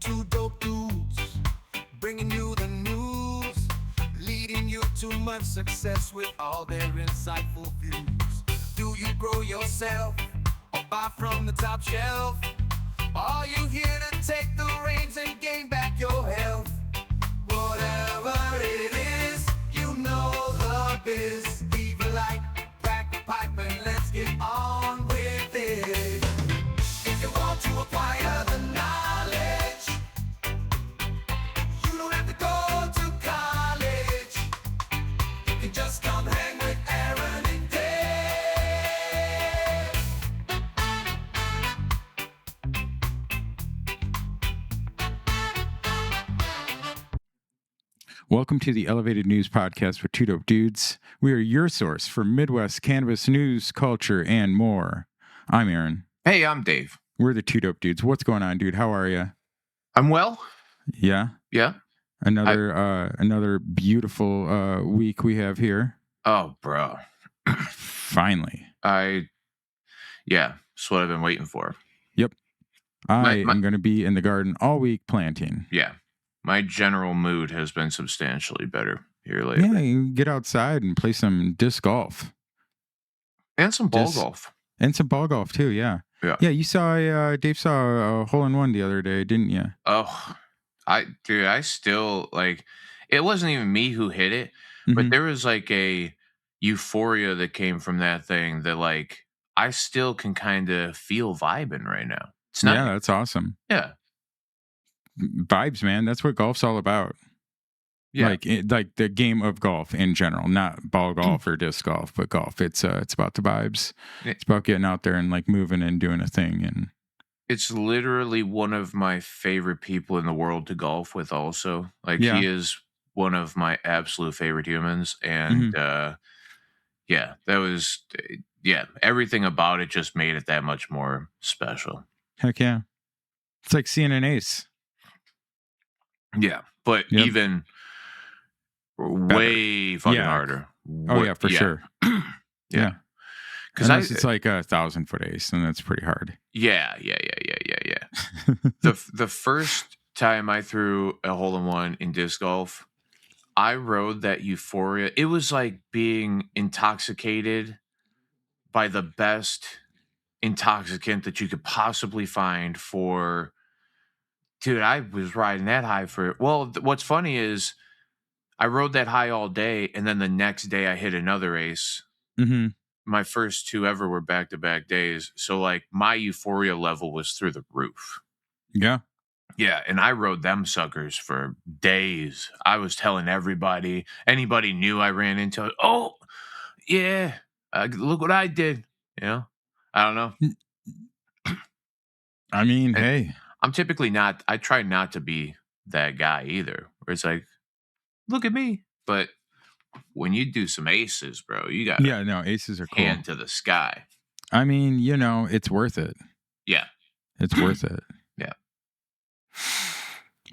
two dope dudes, bringing you the news, leading you to much success with all their insightful views. Do you grow yourself or buy from the top shelf? Are you here to take the reins and gain back your health? Whatever it is, you know the biz. Leave a light, crack a pipe, and let's get on with it. If you want to acquire the knowledge, you don't have to go to college. You can just come hang with Aaron and Dave. Welcome to the Elevated News Podcast for Two Dope Dudes. We are your source for Midwest cannabis news, culture, and more. I'm Aaron. Hey, I'm Dave. We're the Two Dope Dudes. What's going on, dude? How are you? I'm well. Yeah? Yeah. Another beautiful week we have here. Oh, bro. Finally. That's what I've been waiting for. Yep. I am going to be in the garden all week planting. Yeah. My general mood has been substantially better here lately. Yeah, you can get outside and play some disc golf. And some ball golf. And some ball golf, too, yeah. Yeah. Yeah, you saw, Dave saw a hole-in-one the other day, didn't you? Oh, I still, it wasn't even me who hit it, but there was, a euphoria that came from that thing that, I still can kind of feel vibing right now. It's not. Yeah, that's awesome. Yeah. Vibes, man. That's what golf's all about. Yeah. Like the game of golf in general, not ball golf or disc golf, but golf. It's about the vibes. It's about getting out there and moving and doing a thing. And it's literally one of my favorite people in the world to golf with. Also, he is one of my absolute favorite humans, and everything about it just made it that much more special. Heck yeah, it's like seeing an ace. Yeah, but even way fucking harder. For sure. Yeah. Because it's like 1,000-foot ace, and that's pretty hard. Yeah. The first time I threw a hole-in-one in disc golf, I rode that euphoria. It was like being intoxicated by the best intoxicant that you could possibly find for... Dude, I was riding that high for... Well, what's funny is I rode that high all day, and then the next day I hit another ace. Mm-hmm. My first two ever were back-to-back days. So, my euphoria level was through the roof. Yeah. Yeah, and I rode them suckers for days. I was telling everybody. Anybody knew I ran into it. Oh, yeah. Look what I did. I don't know. I mean, hey. I'm typically not... I try not to be that guy either. Where it's like, look at me. But... when you do some aces, bro, you got aces are cool. Hand to the sky. I mean, it's worth it. Yeah. It's worth it. Yeah.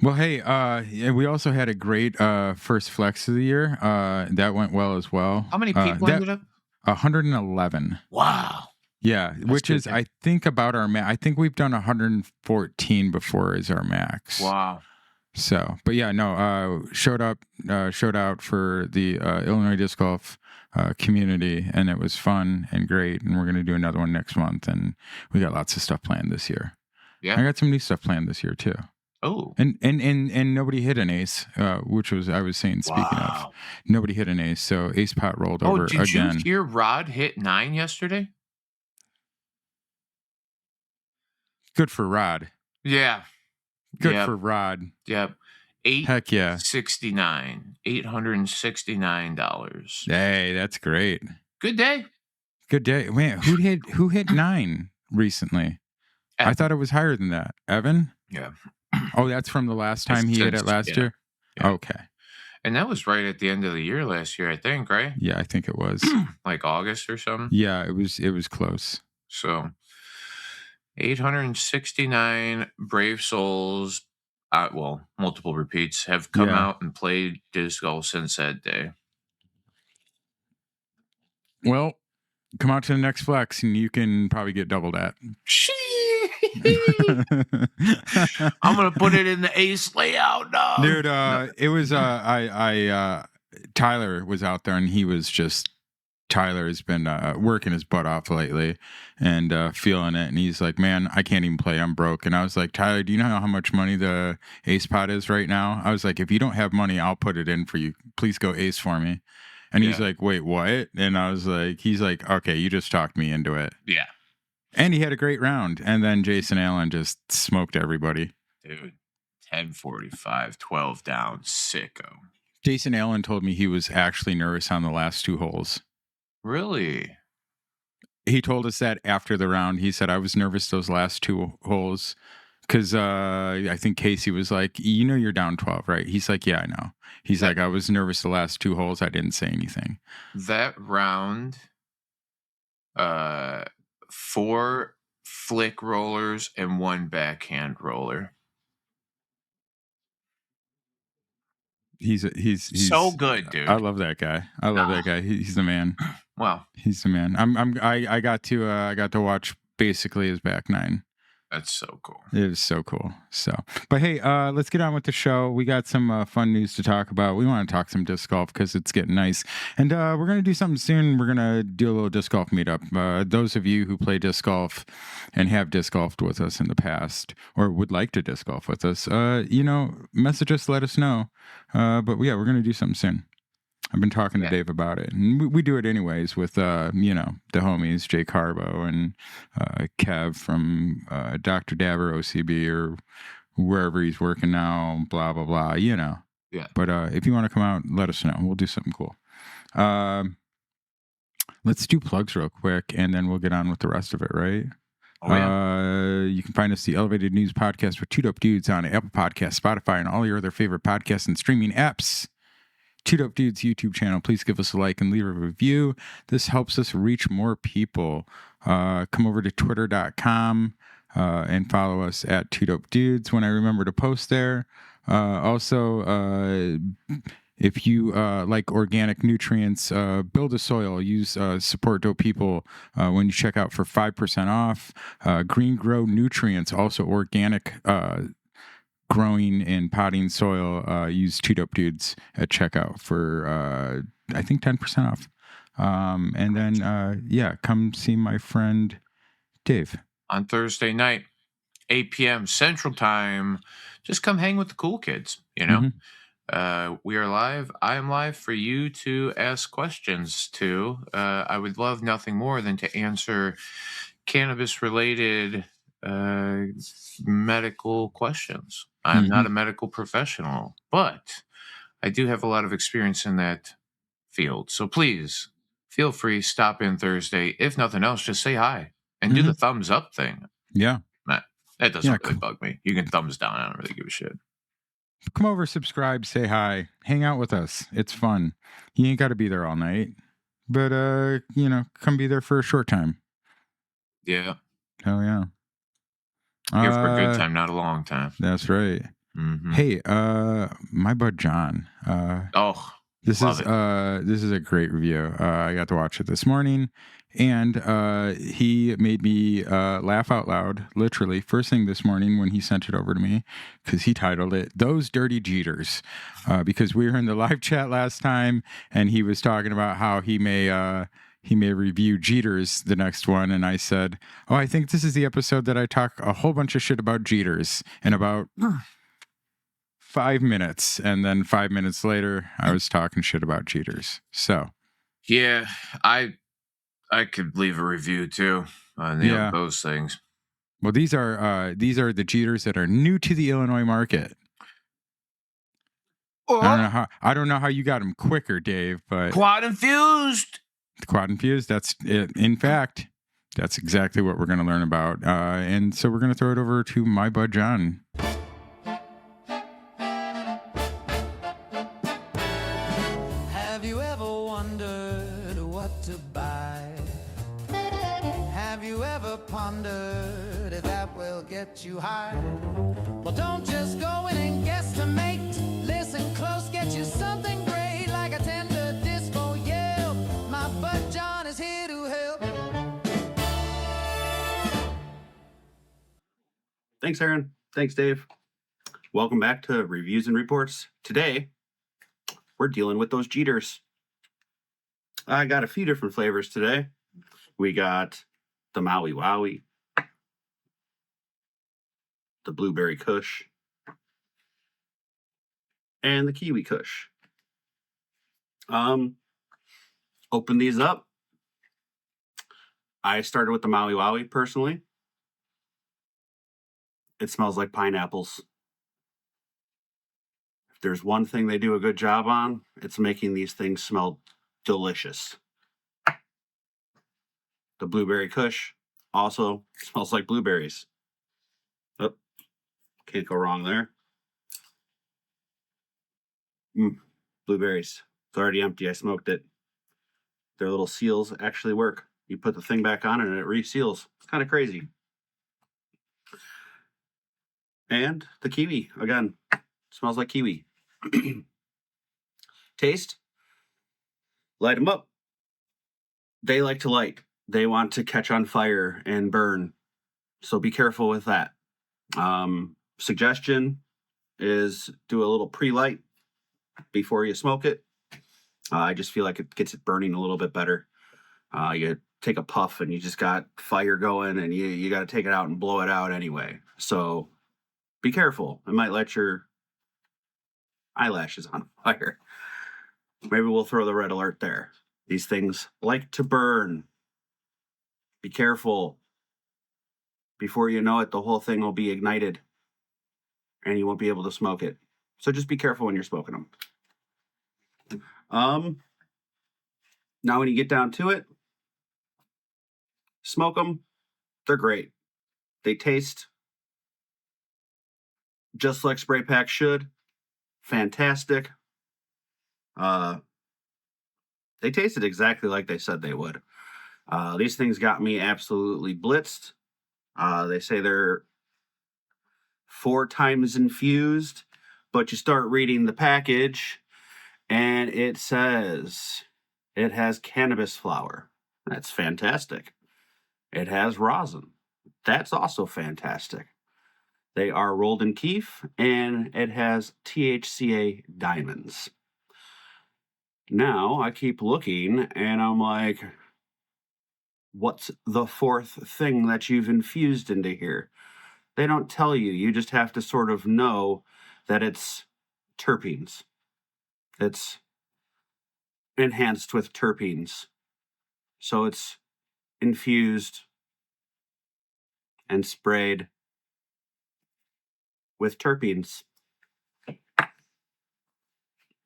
Well, hey, we also had a great first flex of the year. That went well as well. How many people ended up? 111. Wow. Yeah, which is, I think, about our max. I think we've done 114 before as our max. Wow. So, but yeah, no, showed out for the Illinois disc golf community, and it was fun and great. And we're going to do another one next month, and we got lots of stuff planned this year. Yeah, I got some new stuff planned this year too. Oh, and nobody hit an ace, which was, I was saying, speaking of, nobody hit an ace. So Ace Pot rolled over again. Did you hear Rod hit 9 yesterday? Good for Rod. Yeah. Good for Rod. Yep. Heck yeah. $869. Hey, that's great. Good day. Good day. Man, who hit 9 recently? Evan. I thought it was higher than that. Evan? Yeah. Oh, that's from the last time he hit it last year? Yeah. Okay. And that was right at the end of the year last year, I think, right? Yeah, I think it was. Like August or something? Yeah, it was close. So 869 brave souls, multiple repeats, have come out and played disc golf since that day. Well, come out to the next flex and you can probably get double that. I'm gonna put it in the ace layout, dog. Dude, No. it was Tyler was out there, and he was just Tyler has been working his butt off lately and feeling it, and he's like, man, I can't even play, I'm broke. And I was like, Tyler, do you know how much money the ace pot is right now? I was like, if you don't have money, I'll put it in for you, please go ace for me. And he's like, wait, what? And I was like, he's like, okay, you just talked me into it. Yeah. And he had a great round. And then Jason Allen just smoked everybody. Dude, 10:45, 12 down, sicko. Jason Allen told me he was actually nervous on the last two holes. Really? He told us that after the round. He said, I was nervous those last two holes because I think Casey was like, you know, you're down 12, right? He's like, yeah, I know. He's like, I was nervous the last two holes. I didn't say anything. That round, 4 flick rollers and 1 backhand roller. He's so good, dude. I love that guy. I love that guy. He's the man. Wow. He's the man. I got to watch basically his back nine. That's so cool. It is so cool. So, but hey, let's get on with the show. We got some fun news to talk about. We want to talk some disc golf because it's getting nice. And we're going to do something soon. We're going to do a little disc golf meetup. Those of you who play disc golf and have disc golfed with us in the past or would like to disc golf with us, message us, let us know. But yeah, we're going to do something soon. I've been talking to Dave about it, and we do it anyways with, the homies, Jay Carbo and Kev from Dr. Dabber OCB or wherever he's working now, blah, blah, blah, Yeah. But if you want to come out, let us know. We'll do something cool. Let's do plugs real quick, and then we'll get on with the rest of it, right? Oh, yeah. You can find us the Elevated News Podcast with Two Dope Dudes on Apple Podcasts, Spotify, and all your other favorite podcasts and streaming apps. Two Dope Dudes YouTube channel. Please give us a like and leave a review. This helps us reach more people. Come over to twitter.com and follow us at Two Dope Dudes when I remember to post there. Also, if you like organic nutrients, build a soil. Use Support Dope People when you check out for 5% off. Green Grow Nutrients, also organic growing in potting soil. Use Two Dope Dudes at checkout for I think 10% off. And then come see my friend Dave on Thursday night, 8 p.m. Central Time. Just come hang with the cool kids. We are live. I am live for you to ask questions to. I would love nothing more than to answer cannabis related medical questions. I'm not a medical professional, but I do have a lot of experience in that field. So please feel free, stop in Thursday. If nothing else, just say hi and do the thumbs up thing. Yeah. Matt, that doesn't really bug me. You can thumbs down. I don't really give a shit. Come over, subscribe, say hi, hang out with us. It's fun. You ain't got to be there all night, but come be there for a short time. Yeah. Hell yeah. Here for a good time, not a long time. That's right. Mm-hmm. Hey, my Bud Jon. This is a great review. I got to watch it this morning, and he made me laugh out loud, literally, first thing this morning when he sent it over to me, because he titled it "Those Dirty Jeeters," because we were in the live chat last time, and he was talking about how he may review Jeeters the next one, and I said, "Oh, I think this is the episode that I talk a whole bunch of shit about Jeeters," and about 5 minutes, and then 5 minutes later I was talking shit about Jeeters. So yeah, I could leave a review too on those things. Well, these are the Jeeters that are new to the Illinois market. I don't know how you got them quicker, Dave, but quad infused. Quad infused, that's it. In fact, that's exactly what we're going to learn about, and so we're going to throw it over to my Bud Jon. Pondered if that will get you high. Well, don't just go in and guesstimate. Listen close, get you something great like a tender disco yell. My Bud Jon is here to help. Thanks, Aaron. Thanks, Dave. Welcome back to Reviews and Reports. Today, we're dealing with those Jeeters. I got a few different flavors today. We got the Maui Wowie, the Blueberry Kush, and the Kiwi Kush. Open these up. I started with the Maui Wowie personally. It smells like pineapples. If there's one thing they do a good job on, it's making these things smell delicious. The Blueberry Kush also smells like blueberries. Oh, can't go wrong there. Blueberries. It's already empty. I smoked it. Their little seals actually work. You put the thing back on and it reseals. It's kind of crazy. And the kiwi, again, smells like kiwi. Taste, light them up. They like to light. They want to catch on fire and burn. So be careful with that. Suggestion is do a little pre-light before you smoke it. I just feel like it gets it burning a little bit better. You take a puff and you just got fire going and you got to take it out and blow it out anyway. So be careful. It might let your eyelashes on fire. Maybe we'll throw the red alert there. These things like to burn. Be careful. Before you know it, the whole thing will be ignited and you won't be able to smoke it. So just be careful when you're smoking them. Now when you get down to it, smoke them. They're great. They taste just like spray packs should. Fantastic. They tasted exactly like they said they would. These things got me absolutely blitzed. They say they're 4 times infused, but you start reading the package and it says it has cannabis flower. That's fantastic. It has rosin. That's also fantastic. They are rolled in keef, and it has THCA diamonds. Now, I keep looking, and I'm like, what's the 4th thing that you've infused into here? They don't tell you. You just have to sort of know that it's terpenes. It's enhanced with terpenes. So it's infused and sprayed with terpenes.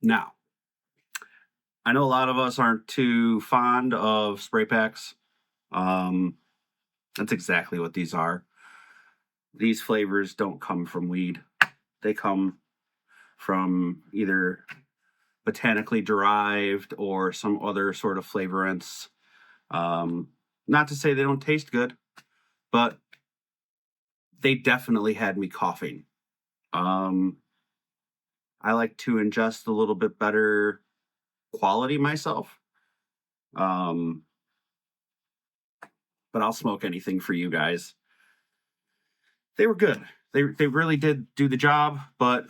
Now, I know a lot of us aren't too fond of spray packs. That's exactly what these are. These flavors don't come from weed. They come from either botanically derived or some other sort of flavorants. Not to say they don't taste good, but they definitely had me coughing. I like to ingest a little bit better quality myself. But I'll smoke anything for you guys. They were good. They really did do the job, but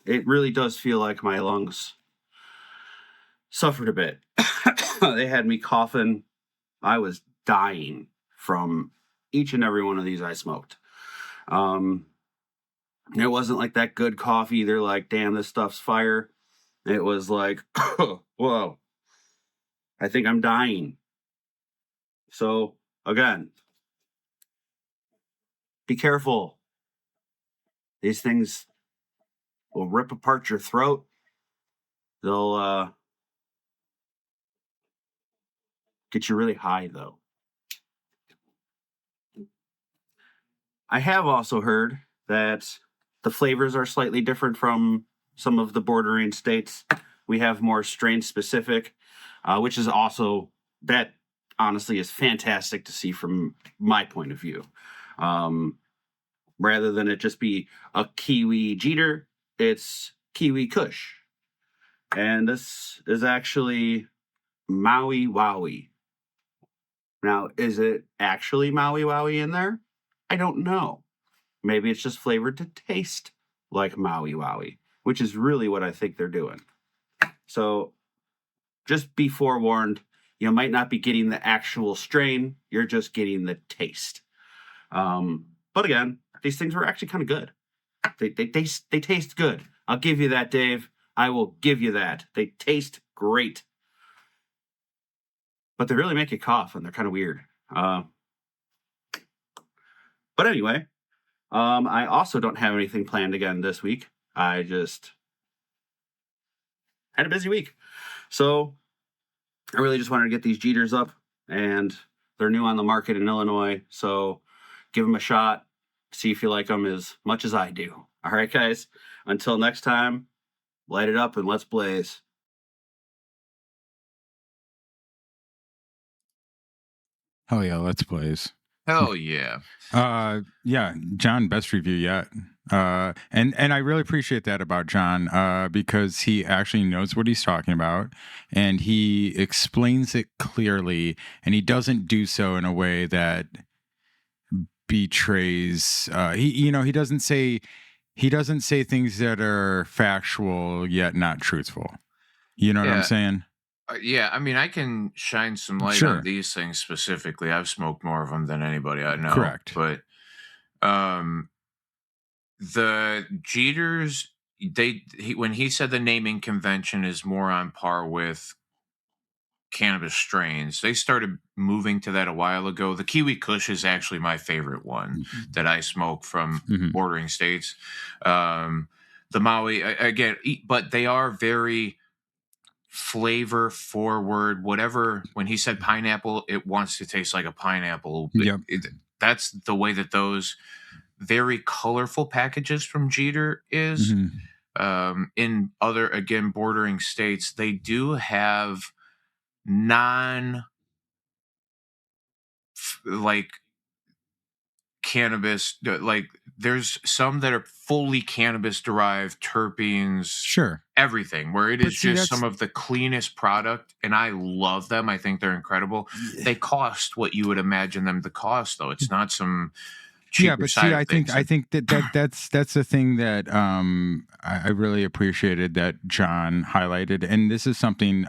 it really does feel like my lungs suffered a bit. They had me coughing. I was dying from each and every one of these I smoked. It wasn't like that good coffee. They're like, damn, this stuff's fire. It was like, whoa, I think I'm dying. So, again, be careful. These things will rip apart your throat. They'll get you really high, though. I have also heard that the flavors are slightly different from some of the bordering states. We have more strain specific, which is also, that honestly is fantastic to see from my point of view. Rather than it just be a Kiwi Jeeter, it's Kiwi Kush. And this is actually Maui Wowie. Now, is it actually Maui Wowie in there? I don't know. maybe it's just flavored to taste like Maui Wowie, which is really what I think they're doing. So just be forewarned, you might not be getting the actual strain, you're just getting the taste. But again, these things were actually kind of good. They taste good. I'll give you that, Dave. I will give you that. They taste great. But they really make you cough, and they're kind of weird. But anyway, I also don't have anything planned again this week. I just had a busy week. So I really just wanted to get these Jeeters up, and they're new on the market in Illinois. So give them a shot. See if you like them as much as I do. All right, guys. Until next time, light it up and let's blaze. Hell yeah, let's blaze. Hell yeah. Yeah, John, best review yet. And I really appreciate that about John, because he actually knows what he's talking about, and he explains it clearly, and he doesn't do so in a way that betrays. He doesn't say things that are factual yet not truthful. You know what I'm Yeah. saying? Yeah, I mean, I can shine some light Sure. on these things specifically. I've smoked more of them than anybody I know. Correct. But the Jeeters, when he said the naming convention is more on par with cannabis strains, they started moving to that a while ago. The Kiwi Kush is actually my favorite one that I smoke from bordering states. The Maui, again, but they are very flavor forward. Whatever, when he said pineapple, it wants to taste like a pineapple. Yep. That's the way that those very colorful packages from Jeeter is. In other, again, bordering states, they do have like cannabis, like there's some that are fully cannabis derived terpenes, Sure, everything, where it is just some of the cleanest product, and I love them. I think they're incredible. They cost what you would imagine them to cost, though. It's not some cheaper side of things. I think that's the thing that I really appreciated that John highlighted, and this is something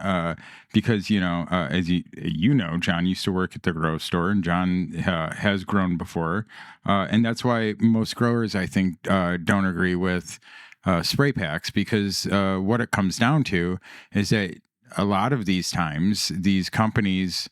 because as you know, John used to work at the grow store, and John has grown before, and that's why most growers, I think, don't agree with spray packs, because what it comes down to is that a lot of these times these companies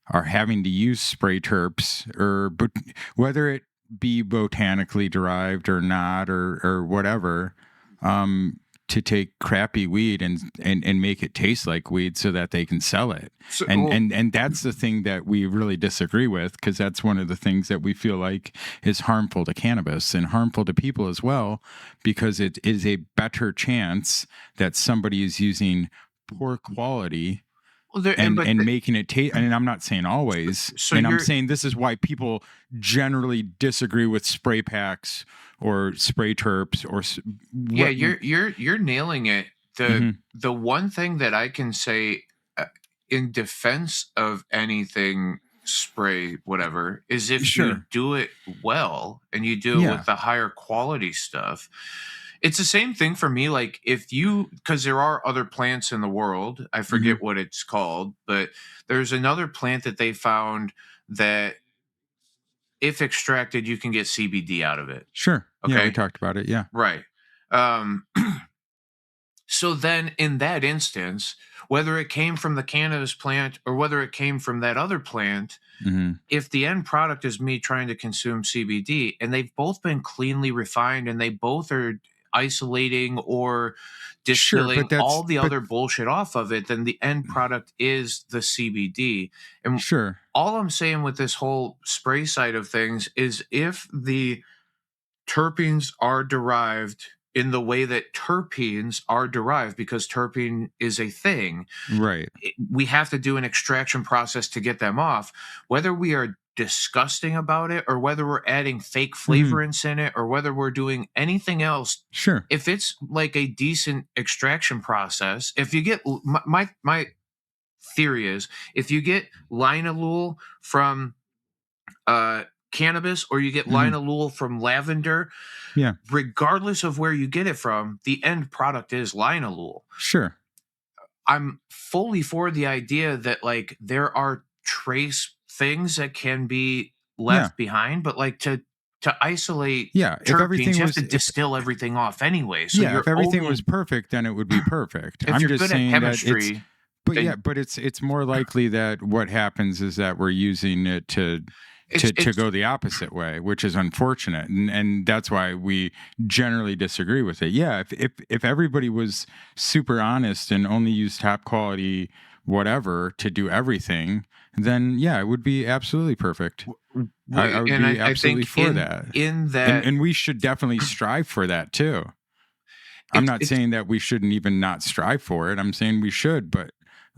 are having to use spray terps, but whether it be botanically derived or not, or whatever, to take crappy weed and make it taste like weed so that they can sell it. And that's the thing that we really disagree with, because that's one of the things that we feel like is harmful to cannabis and harmful to people as well, because it is a better chance that somebody is using poor quality and making it taste. And I'm not saying always, I'm saying this is why people generally disagree with spray packs or spray terps or you're nailing it. The one thing that I can say in defense of anything spray whatever is if you do it well and you do it with the higher quality stuff. It's the same thing for me. Like because there are other plants in the world, I forget what it's called, but there's another plant that they found that if extracted, you can get CBD out of it. Sure. Okay. Yeah, we talked about it. Yeah. Right. So then in that instance, whether it came from the cannabis plant or whether it came from that other plant, if the end product is me trying to consume CBD and they've both been cleanly refined and they both are isolating or distilling all the other bullshit off of it, then the end product is the CBD. And all I'm saying with this whole spray side of things is if the terpenes are derived in the way that terpenes are derived, because terpene is a thing, right? We have to do an extraction process to get them off, whether we are disgusting about it or whether we're adding fake flavorants in it or whether we're doing anything else. Sure. If it's like a decent extraction process, if you get my theory is if you get linalool from cannabis or you get Mhm. linalool from lavender, Yeah. regardless of where you get it from, the end product is linalool. Sure. I'm fully for the idea that like there are trace things that can be Yeah. left behind, but like to isolate Yeah. If terpenes, everything you have was, to if distill everything off anyway. So yeah, you're if everything only was perfect, then it would be perfect. if I'm you're just good at saying that it's, chemistry, but then yeah, but it's more likely that what happens is that we're using it to it's go the opposite way, which is unfortunate, and that's why we generally disagree with it. Yeah, if everybody was super honest and only used top quality whatever to do everything, then yeah, it would be absolutely perfect. I would and be I absolutely think for that, in that and we should definitely strive for that too. I'm not it's saying that we shouldn't even not strive for it. I'm saying we should, but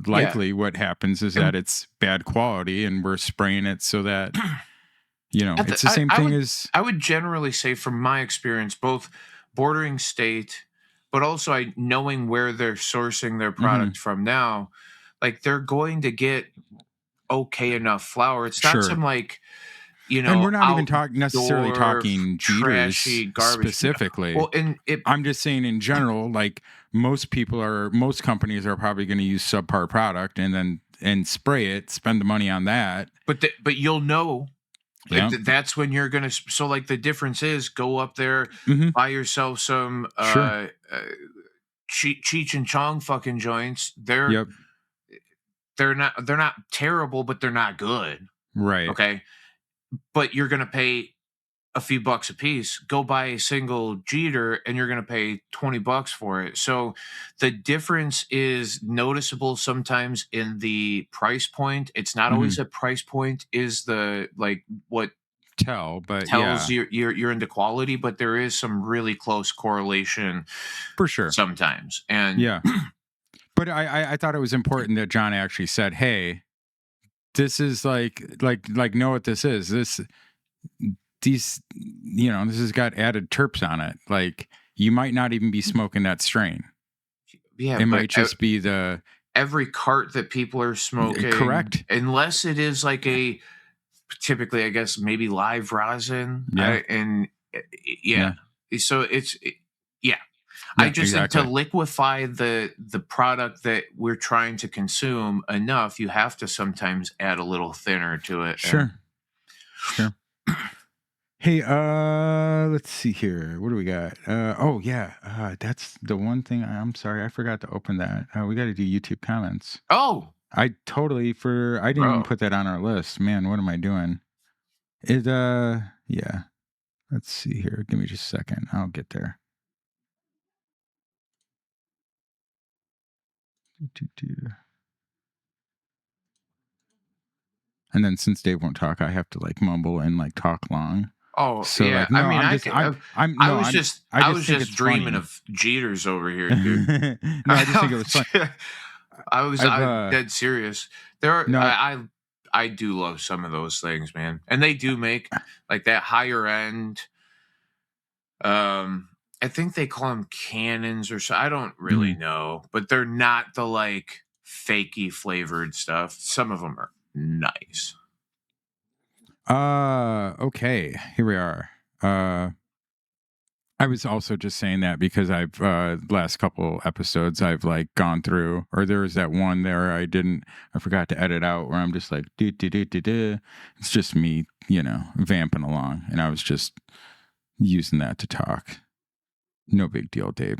yeah. likely what happens is And that it's bad quality and we're spraying it so that, at it's the same I thing would as, I would generally say from my experience, both bordering state, but also knowing where they're sourcing their Mhm. product from now, like they're going to get okay enough flour. It's not Sure. some like, And we're not even necessarily outdoor talking trashy Jeeters garbage. specifically. Well, and it I'm just saying in general, like most companies are probably going to use subpar product and spray it, spend the money on that. but you'll know. Yeah. That's when you're gonna. So like the difference is go up there, Hmm. buy yourself some Sure. Cheech and Chong fucking joints. Yep. They're not terrible, but they're not good. Right. Okay, but you're gonna pay a few bucks a piece. Go buy a single Jeter, and you're gonna pay $20 for it. So the difference is noticeable sometimes in the price point. It's not Hmm. always a price point. Is the like what But tells yeah, you're into quality, but there is some really close correlation for sure. sometimes. And Yeah. But I thought it was important that John actually said, "Hey, this is like know what this is. These this has got added terps on it. Like you might not even be smoking that strain. yeah, It but might just be the every cart that people are smoking, correct. unless it is like a typically, I guess maybe live rosin. Yeah. Yeah. So yeah. I Yeah, just think to exactly. liquefy the product that we're trying to consume enough, you have to sometimes add a little thinner to it. Sure. Sure. Hey, let's see here. What do we got? Oh yeah, that's the one thing. I'm sorry, I forgot to open that. We got to do YouTube comments. Oh, I didn't even bro. put that on our list. Man, what am I doing? Yeah. Let's see here. Give me just a second. I'll get there. And then since Dave won't talk, I have to like mumble and like talk long. Oh So yeah, like, no, I mean, I'm I just, could. I'm, I no, was I'm, just, I I just was think just it's dreaming funny. of Jeeters over here, dude. No, I just think it was fun. I'm dead serious. There are, No, I do love some of those things, man, and they do make like that higher end. I think they call them cannons or so. I don't really know, but they're not the like fakey flavored stuff. Some of them are nice. okay, here we are. I was also just saying that because I've last couple episodes I've like gone through, or there was that one there I forgot to edit out where I'm just like do do do do do. It's just me, vamping along, and I was just using that to talk. No big deal, Dave.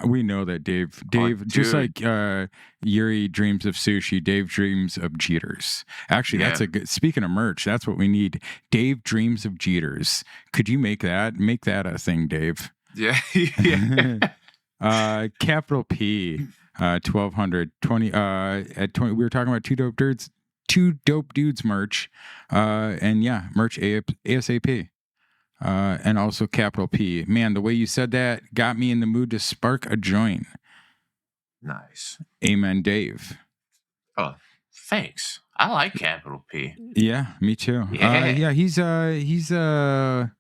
We know that Dave just dude. like Yuri dreams of sushi, Dave dreams of Jeeters. Actually, that's Yeah. a good, speaking of merch, that's what we need. Dave dreams of Jeeters. Could you make that a thing, Dave? Yeah. Yeah. Capital P 1200 20 at 20 we were talking about two dope dudes merch. And yeah, merch ASAP. And also capital P. Man, the way you said that got me in the mood to spark a joint. Nice. Amen, Dave. Oh, thanks. I like capital P. Yeah, me too. Yeah. Yeah, he's homies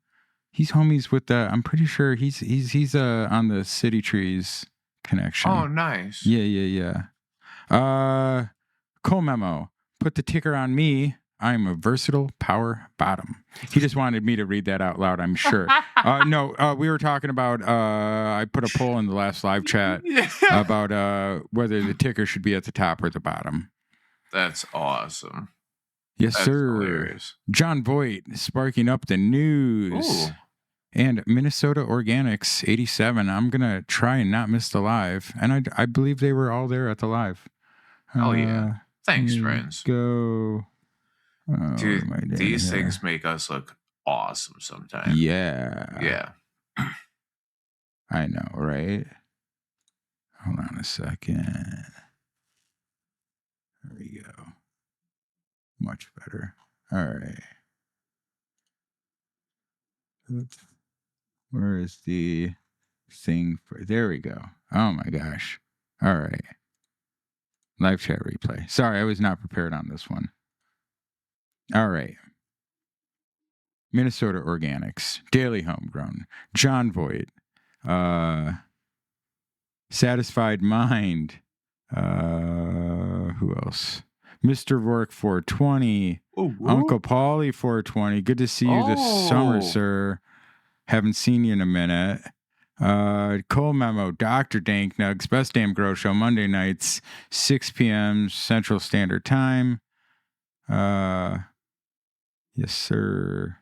with I'm pretty sure he's on the City Trees connection. Oh, nice. Yeah. Cole memo. Put the ticker on me. I'm a versatile power bottom. He just wanted me to read that out loud, I'm sure. No, we were talking about, I put a poll in the last live chat about whether the ticker should be at the top or the bottom. That's awesome. Yes, That's sir. hilarious. John Voight sparking up the news. Ooh. And Minnesota Organics 87. I'm going to try and not miss the live. And I believe they were all there at the live. Oh, yeah. Thanks, friends. Go. Dude, these things make us look awesome sometimes. Yeah. Yeah. I know, right? Hold on a second. There we go. Much better. All right. Oops. Where is the thing for? There we go. Oh my gosh. All right. Live chat replay. Sorry, I was not prepared on this one. All right. Minnesota Organics, Daily Homegrown, John Voight, Satisfied Mind, who else? Mr. Rourke 420, Uncle Paulie 420. Good to see you this summer, sir. Haven't seen you in a minute. Cole Memo, Dr. Dank Nugs, Best Damn Grow Show, Monday nights, 6 p.m. Central Standard Time. Yes, sir.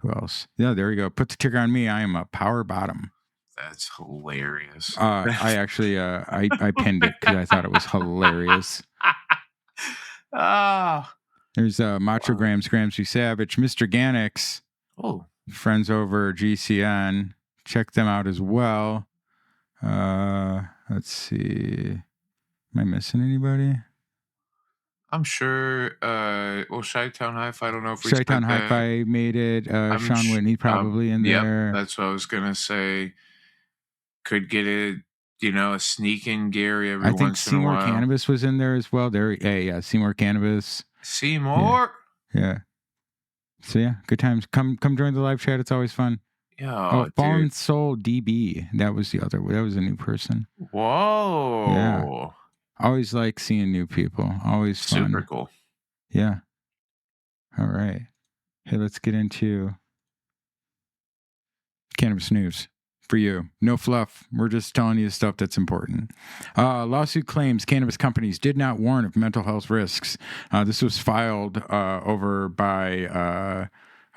Who else? Yeah, there you go. Put the ticker on me. I am a power bottom. That's hilarious. I actually, I pinned it because I thought it was hilarious. There's Macho Grams, Gramsci Savage, Mr. Ganix. Oh. Friends over GCN. Check them out as well. Let's see. Am I missing anybody? I'm sure. Well, Chi-Town Hi-Fi, I don't know if we Chi-Town Hi-Fi made it. Sean Whitney probably in there. That's what I was going to say. Could get a sneak in Gary every once in a while. I think Seymour Cannabis was in there as well. Yeah, Seymour Cannabis. Seymour? Yeah. So yeah, good times. Come join the live chat. It's always fun. Yeah. Fallen Soul DB. That was the other. That was a new person. Whoa. Yeah. Always like seeing new people. Always fun. Super cool. Yeah. All right. Hey, let's get into cannabis news for you. No fluff. We're just telling you stuff that's important. Lawsuit claims cannabis companies did not warn of mental health risks. This was filed over by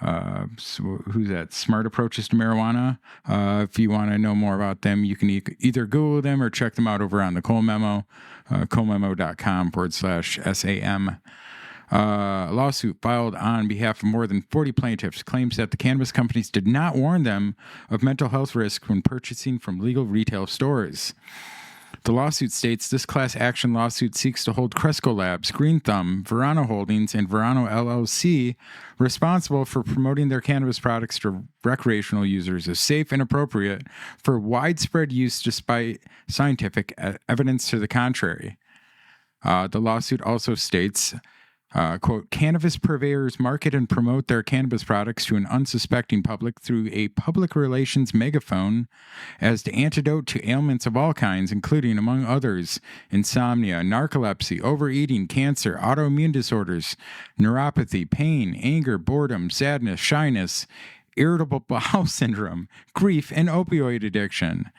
who's that? Smart Approaches to Marijuana. If you want to know more about them, you can either Google them or check them out over on the Cole Memo, colememo.com/SAM. Lawsuit filed on behalf of more than 40 plaintiffs claims that the cannabis companies did not warn them of mental health risk when purchasing from legal retail stores. The lawsuit states this class action lawsuit seeks to hold Cresco Labs, Green Thumb, Verano Holdings, and Verano LLC responsible for promoting their cannabis products to recreational users as safe and appropriate for widespread use despite scientific evidence to the contrary. The lawsuit also states, quote, cannabis purveyors market and promote their cannabis products to an unsuspecting public through a public relations megaphone as the antidote to ailments of all kinds, including, among others, insomnia, narcolepsy, overeating, cancer, autoimmune disorders, neuropathy, pain, anger, boredom, sadness, shyness, irritable bowel syndrome, grief, and opioid addiction.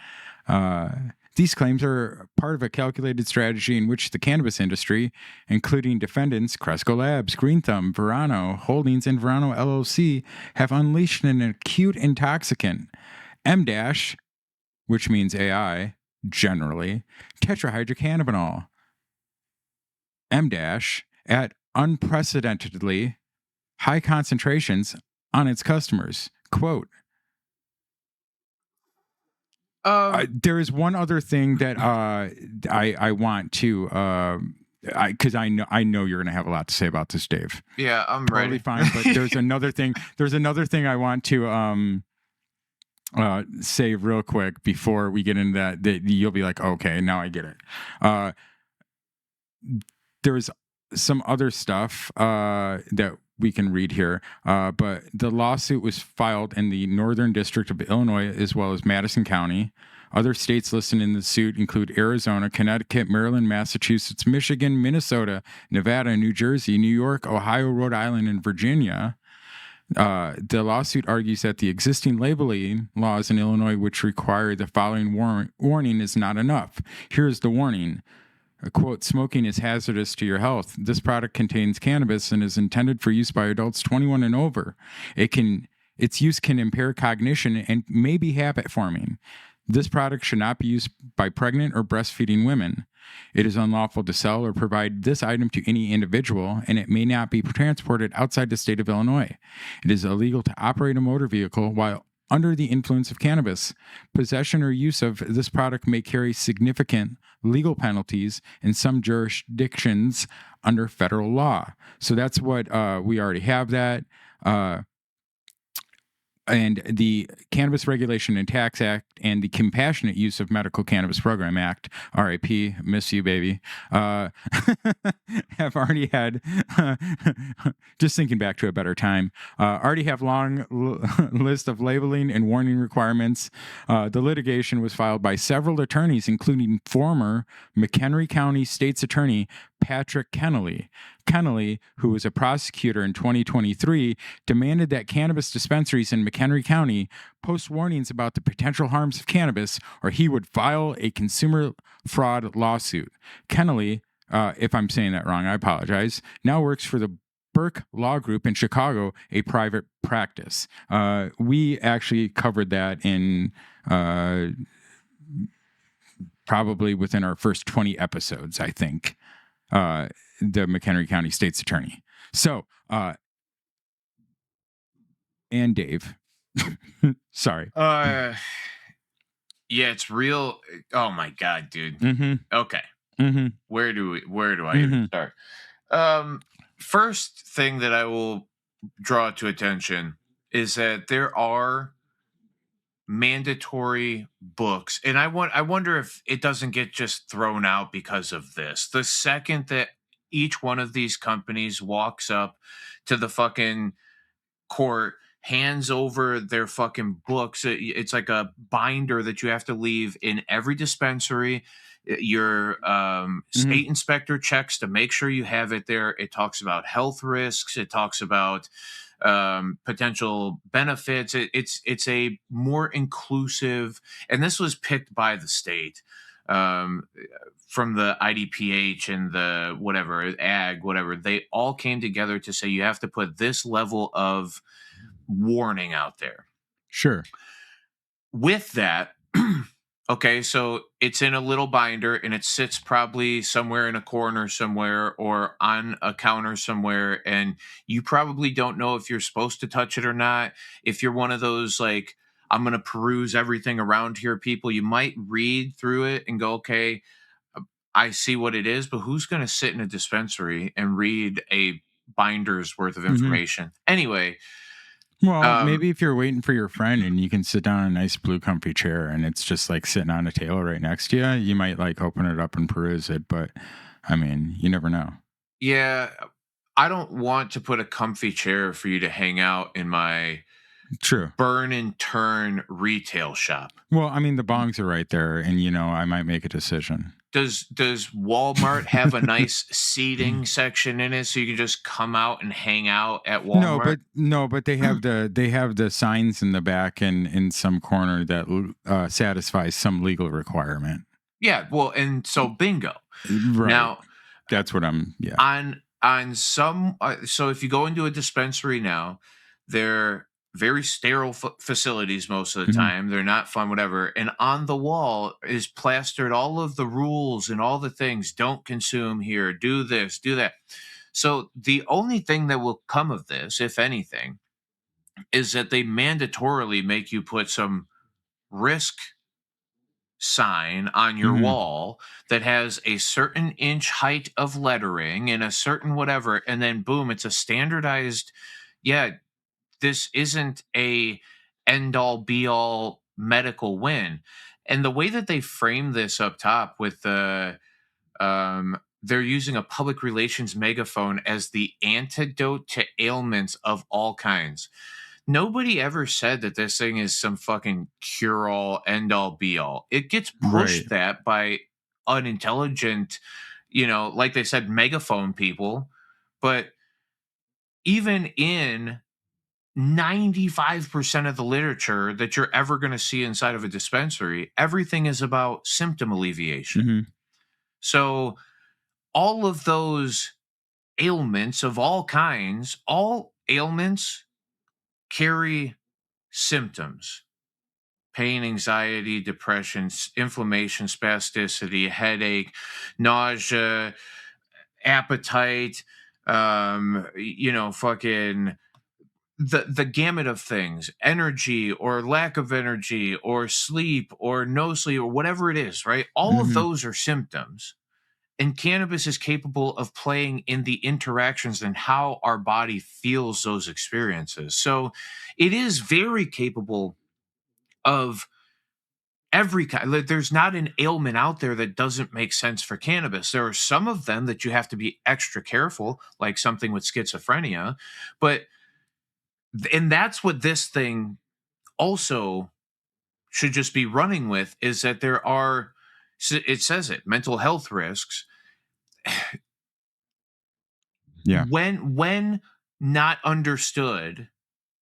These claims are part of a calculated strategy in which the cannabis industry, including defendants Cresco Labs, Green Thumb, Verano Holdings, and Verano LLC, have unleashed an acute intoxicant, M-, which means AI, generally, tetrahydrocannabinol, M-, at unprecedentedly high concentrations on its customers. Quote, there is one other thing that I want to because I know you're going to have a lot to say about this, Dave. Yeah, I'm totally ready. Fine, but there's another thing. There's another thing I want to say real quick before we get into that you'll be like, okay, now I get it. There's some other stuff that we can read here. But the lawsuit was filed in the Northern District of Illinois as well as Madison County. Other states listed in the suit include Arizona, Connecticut, Maryland, Massachusetts, Michigan, Minnesota, Nevada, New Jersey, New York, Ohio, Rhode Island, and Virginia. The lawsuit argues that the existing labeling laws in Illinois, which require the following warning, is not enough. Here's the warning. Quote, smoking is hazardous to your health. This product contains cannabis and is intended for use by adults 21 and over. Its use can impair cognition and may be habit forming. This product should not be used by pregnant or breastfeeding women. It is unlawful to sell or provide this item to any individual, and it may not be transported outside the state of Illinois. It is illegal to operate a motor vehicle while under the influence of cannabis. Possession or use of this product may carry significant legal penalties in some jurisdictions under federal law. So that's what we already have that. And the Cannabis Regulation and Tax Act and the Compassionate Use of Medical Cannabis Program Act, RIP, miss you, baby, have already had, just thinking back to a better time, already have long list of labeling and warning requirements. The litigation was filed by several attorneys, including former McHenry County State's Attorney Patrick Kennelly. Kennelly, who was a prosecutor in 2023, demanded that cannabis dispensaries in McHenry County post warnings about the potential harms of cannabis, or he would file a consumer fraud lawsuit. Kennelly, if I'm saying that wrong, I apologize, now works for the Burke Law Group in Chicago, a private practice. We actually covered that in probably within our first 20 episodes, I think. The McHenry County State's Attorney. So, and Dave. Sorry. Yeah, it's real. Oh my God, dude. Mm-hmm. Okay. Mm-hmm. Where do I even start? First thing that I will draw to attention is that there are mandatory books, and I wonder if it doesn't get just thrown out because of this. The second that each one of these companies walks up to the fucking court, hands over their fucking books, it's like a binder that you have to leave in every dispensary. Your state inspector checks to make sure you have it there. It talks about health risks. It talks about potential benefits. It's a more inclusive, and this was picked by the state from the IDPH and the whatever ag whatever. They all came together to say you have to put this level of warning out there. Sure. With that, okay, so it's in a little binder and it sits probably somewhere in a corner somewhere or on a counter somewhere, and you probably don't know if you're supposed to touch it or not. If you're one of those, like, I'm going to peruse everything around here people, you might read through it and go, okay, I see what it is, but who's going to sit in a dispensary and read a binder's worth of information? Anyway. Well, maybe if you're waiting for your friend and you can sit down in a nice blue comfy chair and it's just like sitting on a table right next to you, you might like open it up and peruse it. But I mean, you never know. Yeah. I don't want to put a comfy chair for you to hang out in my burn and turn retail shop. Well, I mean, the bongs are right there and, you know, I might make a decision. Does Walmart have a nice seating section in it so you can just come out and hang out at Walmart? No, but they have the signs in the back and in some corner that satisfies some legal requirement. Yeah, well, and so bingo. Right. Now, that's what I'm. Yeah. On some, so if you go into a dispensary now, they're very sterile facilities most of the time. They're not fun, whatever. And on the wall is plastered all of the rules and all the things. Don't consume here. Do this, do that. So the only thing that will come of this, if anything, is that they mandatorily make you put some risk sign on your wall that has a certain inch height of lettering and a certain whatever. And then boom, it's a standardized, this isn't a end all be all medical win. And the way that they frame this up top with the they're using a public relations megaphone as the antidote to ailments of all kinds. Nobody ever said that this thing is some fucking cure-all, end-all, be-all. It gets pushed Right. that by unintelligent, like they said, megaphone people. But even in 95% of the literature that you're ever going to see inside of a dispensary, everything is about symptom alleviation. Mm-hmm. So all of those ailments of all kinds, all ailments carry symptoms: pain, anxiety, depression, inflammation, spasticity, headache, nausea, appetite, fucking the gamut of things, energy or lack of energy or sleep or no sleep or whatever it is, right? All of Mm-hmm. those are symptoms. And cannabis is capable of playing in the interactions and how our body feels those experiences. So it is very capable of every kind. There's not an ailment out there that doesn't make sense for cannabis. There are some of them that you have to be extra careful, like something with schizophrenia. And that's what this thing also should just be running with, is that there are, it says it, mental health risks. Yeah. When not understood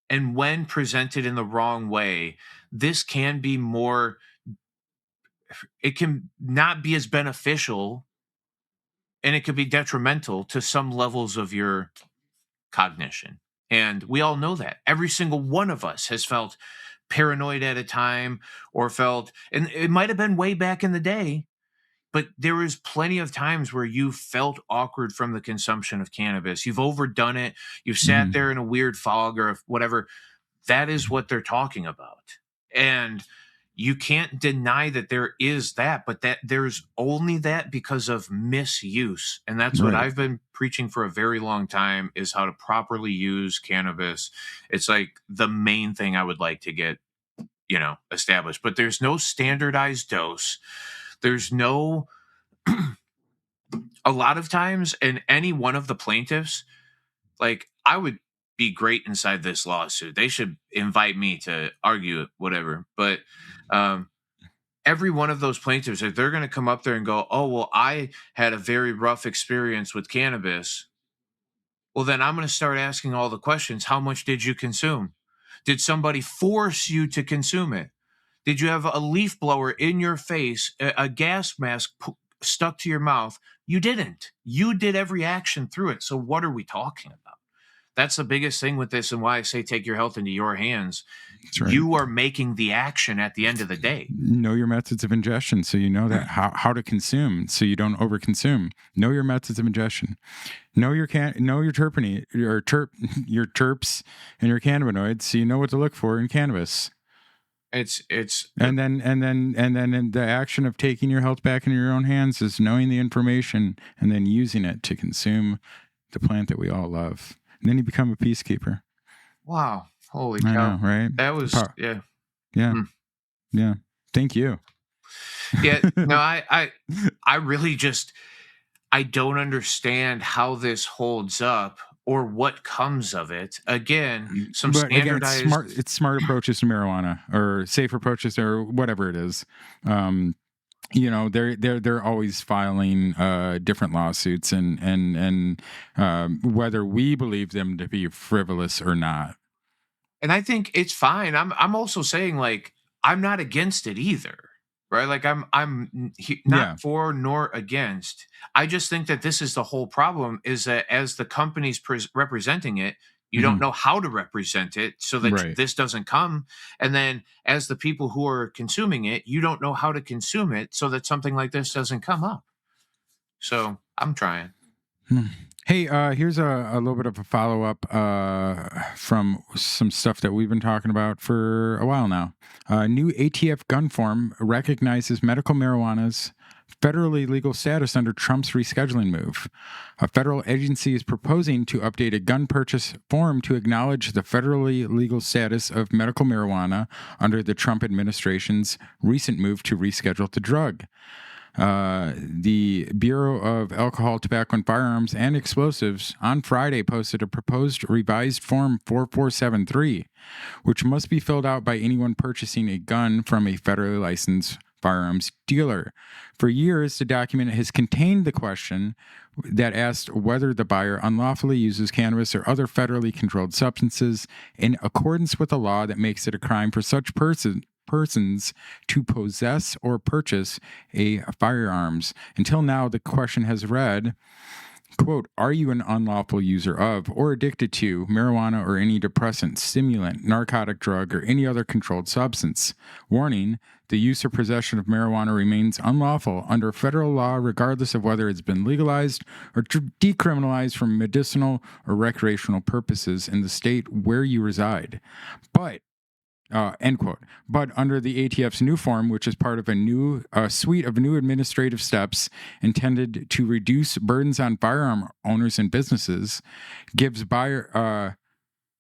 and when presented in the wrong way, this can be more, it can not be as beneficial, and it could be detrimental to some levels of your cognition. And we all know that. Every single one of us has felt paranoid at a time, or felt, and it might have been way back in the day, but there is plenty of times where you felt awkward from the consumption of cannabis. You've overdone it. You've sat Mm-hmm. there in a weird fog or whatever. That is what they're talking about. And you can't deny that there is that, but that there's only that because of misuse. And that's what Right. I've been preaching for a very long time, is how to properly use cannabis. It's like the main thing I would like to get, established. But there's no standardized dose. There's no, a lot of times, and any one of the plaintiffs, like, I would be great inside this lawsuit. They should invite me to argue it, whatever. But every one of those plaintiffs, if they're going to come up there and go, oh, well, I had a very rough experience with cannabis, well, then I'm going to start asking all the questions. How much did you consume? Did somebody force you to consume it? Did you have a leaf blower in your face, a gas mask stuck to your mouth? You didn't. You did every action through it. So what are we talking about? That's the biggest thing with this, and why I say take your health into your hands. That's right. You are making the action at the end of the day. Know your methods of ingestion, so you know that how to consume, so you don't overconsume. Know your methods of ingestion. Know your terpene, your terps and your cannabinoids, so you know what to look for in cannabis. It's And then the action of taking your health back in your own hands is knowing the information and then using it to consume the plant that we all love. And then you become a peacekeeper. wow. Holy I cow. know, right? That was yeah. Yeah. Hmm. Yeah. Thank you. Yeah. No, I really just, I don't understand how this holds up or what comes of it. Again, some But again, standardized. it's smart approaches to marijuana, or safe approaches, or whatever it is. They're always filing different lawsuits, and whether we believe them to be frivolous or not. And I think it's fine. I'm also saying, like, I'm not against it either, right? Like, I'm not for nor against. I just think that this is the whole problem, is that as the companies representing it, you don't know how to represent it so that this doesn't come. And then as the people who are consuming it, you don't know how to consume it so that something like this doesn't come up. So I'm trying. Hey, here's a little bit of a follow-up from some stuff that we've been talking about for a while now. New ATF gun form recognizes medical marijuana's federally legal status under Trump's rescheduling move. A federal agency is proposing to update a gun purchase form to acknowledge the federally legal status of medical marijuana under the Trump administration's recent move to reschedule the drug. The Bureau of Alcohol, Tobacco, and Firearms and Explosives on Friday posted a proposed revised Form 4473, which must be filled out by anyone purchasing a gun from a federally licensed firearms dealer. For years, the document has contained the question that asked whether the buyer unlawfully uses cannabis or other federally controlled substances in accordance with a law that makes it a crime for such persons to possess or purchase a firearms. Until now, the question has read, quote, are you an unlawful user of or addicted to marijuana or any depressant, stimulant, narcotic drug, or any other controlled substance? Warning, the use or possession of marijuana remains unlawful under federal law regardless of whether it's been legalized or decriminalized for medicinal or recreational purposes in the state where you reside. But end quote. But under the ATF's new form, which is part of a new suite of new administrative steps intended to reduce burdens on firearm owners and businesses, gives buyer,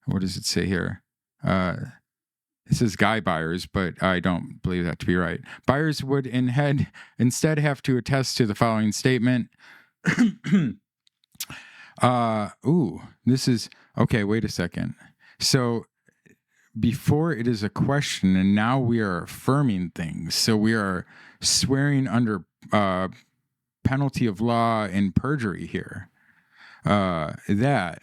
what does it say here? It says guy buyers, but I don't believe that to be right. Buyers would instead have to attest to the following statement. This is, okay, wait a second. So before it is a question, and now we are affirming things. So we are swearing under penalty of law and perjury here. That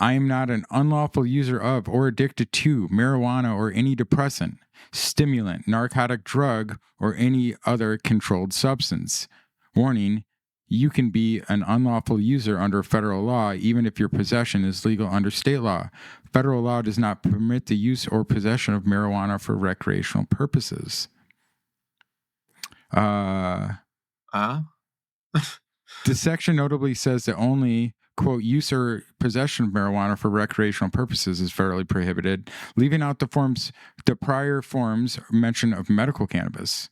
I am not an unlawful user of or addicted to marijuana or any depressant, stimulant, narcotic drug, or any other controlled substance. Warning, you can be an unlawful user under federal law even if your possession is legal under state law. Federal law does not permit the use or possession of marijuana for recreational purposes. The section notably says that only, quote, use or possession of marijuana for recreational purposes is federally prohibited, leaving out the prior forms mention of medical cannabis.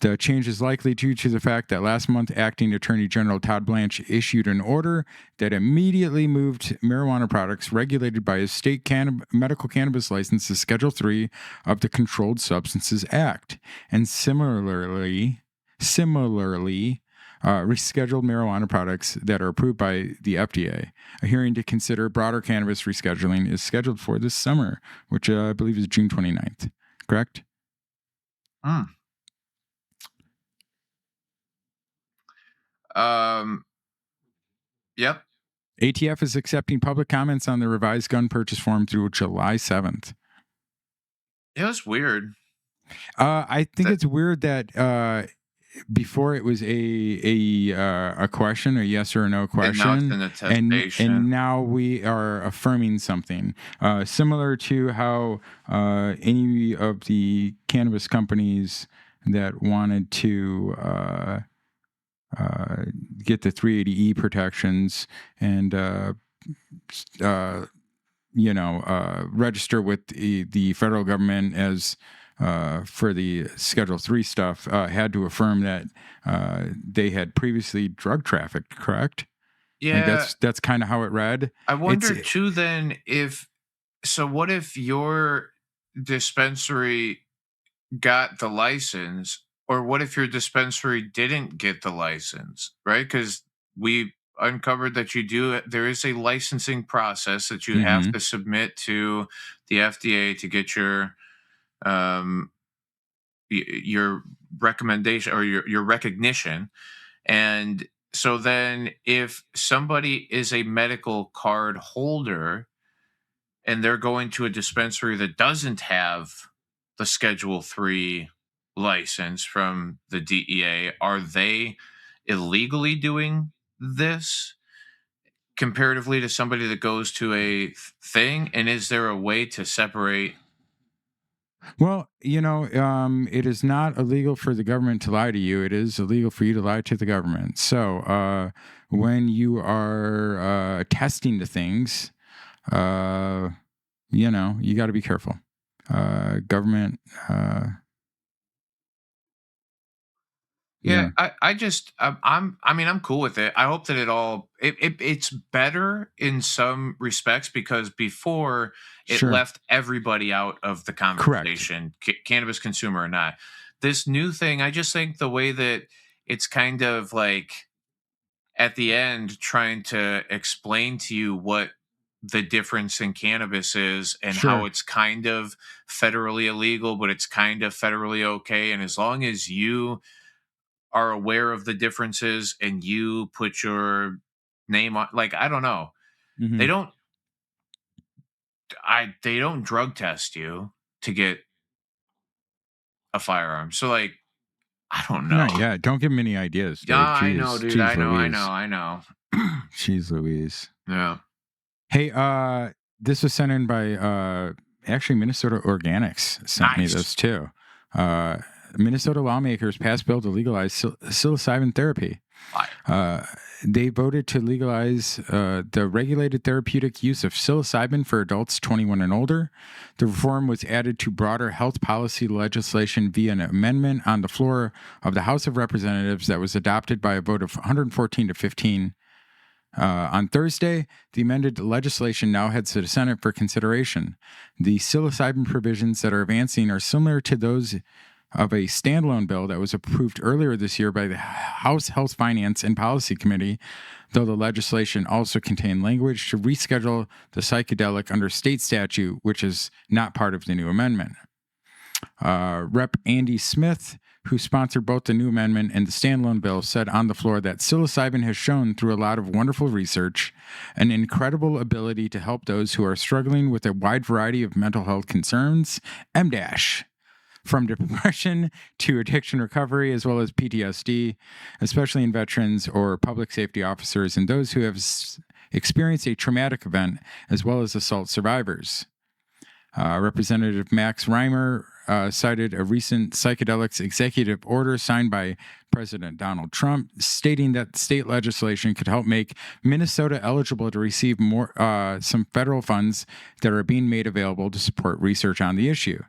The change is likely due to the fact that last month, Acting Attorney General Todd Blanche issued an order that immediately moved marijuana products regulated by a state medical cannabis license to Schedule III of the Controlled Substances Act, and similarly, rescheduled marijuana products that are approved by the FDA. A hearing to consider broader cannabis rescheduling is scheduled for this summer, which I believe is June 29th. Correct? Yep. ATF is accepting public comments on the revised gun purchase form through July 7th. It was weird. I think it's weird that before it was a question, a yes or a no question, and now we are affirming something similar to how any of the cannabis companies that wanted to get the 380E protections and register with the federal government as for the Schedule III stuff, had to affirm that they had previously drug trafficked, correct? Yeah. Like that's kind of how it read. I wonder too then what if your dispensary got the license, or what if your dispensary didn't get the license, right? Because we uncovered that there is a licensing process that you have to submit to the FDA to get your recommendation or your recognition. And so then if somebody is a medical card holder and they're going to a dispensary that doesn't have the Schedule III license from the DEA, are they illegally doing this comparatively to somebody that goes to a thing? And is there a way to separate? Well, it is not illegal for the government to lie to you. It is illegal for you to lie to the government. So when you are testing the things, you got to be careful. Government. Yeah, I'm cool with it. I hope that it's better in some respects, because before it left everybody out of the conversation, cannabis consumer or not. This new thing, I just think the way that it's kind of like at the end trying to explain to you what the difference in cannabis is and how Sure. it's kind of federally illegal, but it's kind of federally okay. And as long as you are aware of the differences and you put your name on, like, I don't know, Mm-hmm. they don't, they don't drug test you to get a firearm. So, like, I don't know. Yeah, don't give him any ideas, Dave. Yeah, I know, Jeez, dude. jeez I Louise. know. Jeez Louise. Yeah. Hey, this was sent in by actually Minnesota Organics sent me Nice. this too. Minnesota lawmakers passed bill to legalize psilocybin therapy. They voted to legalize the regulated therapeutic use of psilocybin for adults 21 and older. The reform was added to broader health policy legislation via an amendment on the floor of the House of Representatives that was adopted by a vote of 114 to 15. On Thursday, the amended legislation now heads to the Senate for consideration. The psilocybin provisions that are advancing are similar to those of a standalone bill that was approved earlier this year by the House Health Finance and Policy Committee, though the legislation also contained language to reschedule the psychedelic under state statute, which is not part of the new amendment. Rep. Andy Smith, who sponsored both the new amendment and the standalone bill, said on the floor that psilocybin has shown through a lot of wonderful research an incredible ability to help those who are struggling with a wide variety of mental health concerns, M-dash, from depression to addiction recovery, as well as PTSD, especially in veterans or public safety officers and those who have experienced a traumatic event, as well as assault survivors. Representative Max Reimer cited a recent psychedelics executive order signed by President Donald Trump, stating that state legislation could help make Minnesota eligible to receive more some federal funds that are being made available to support research on the issue.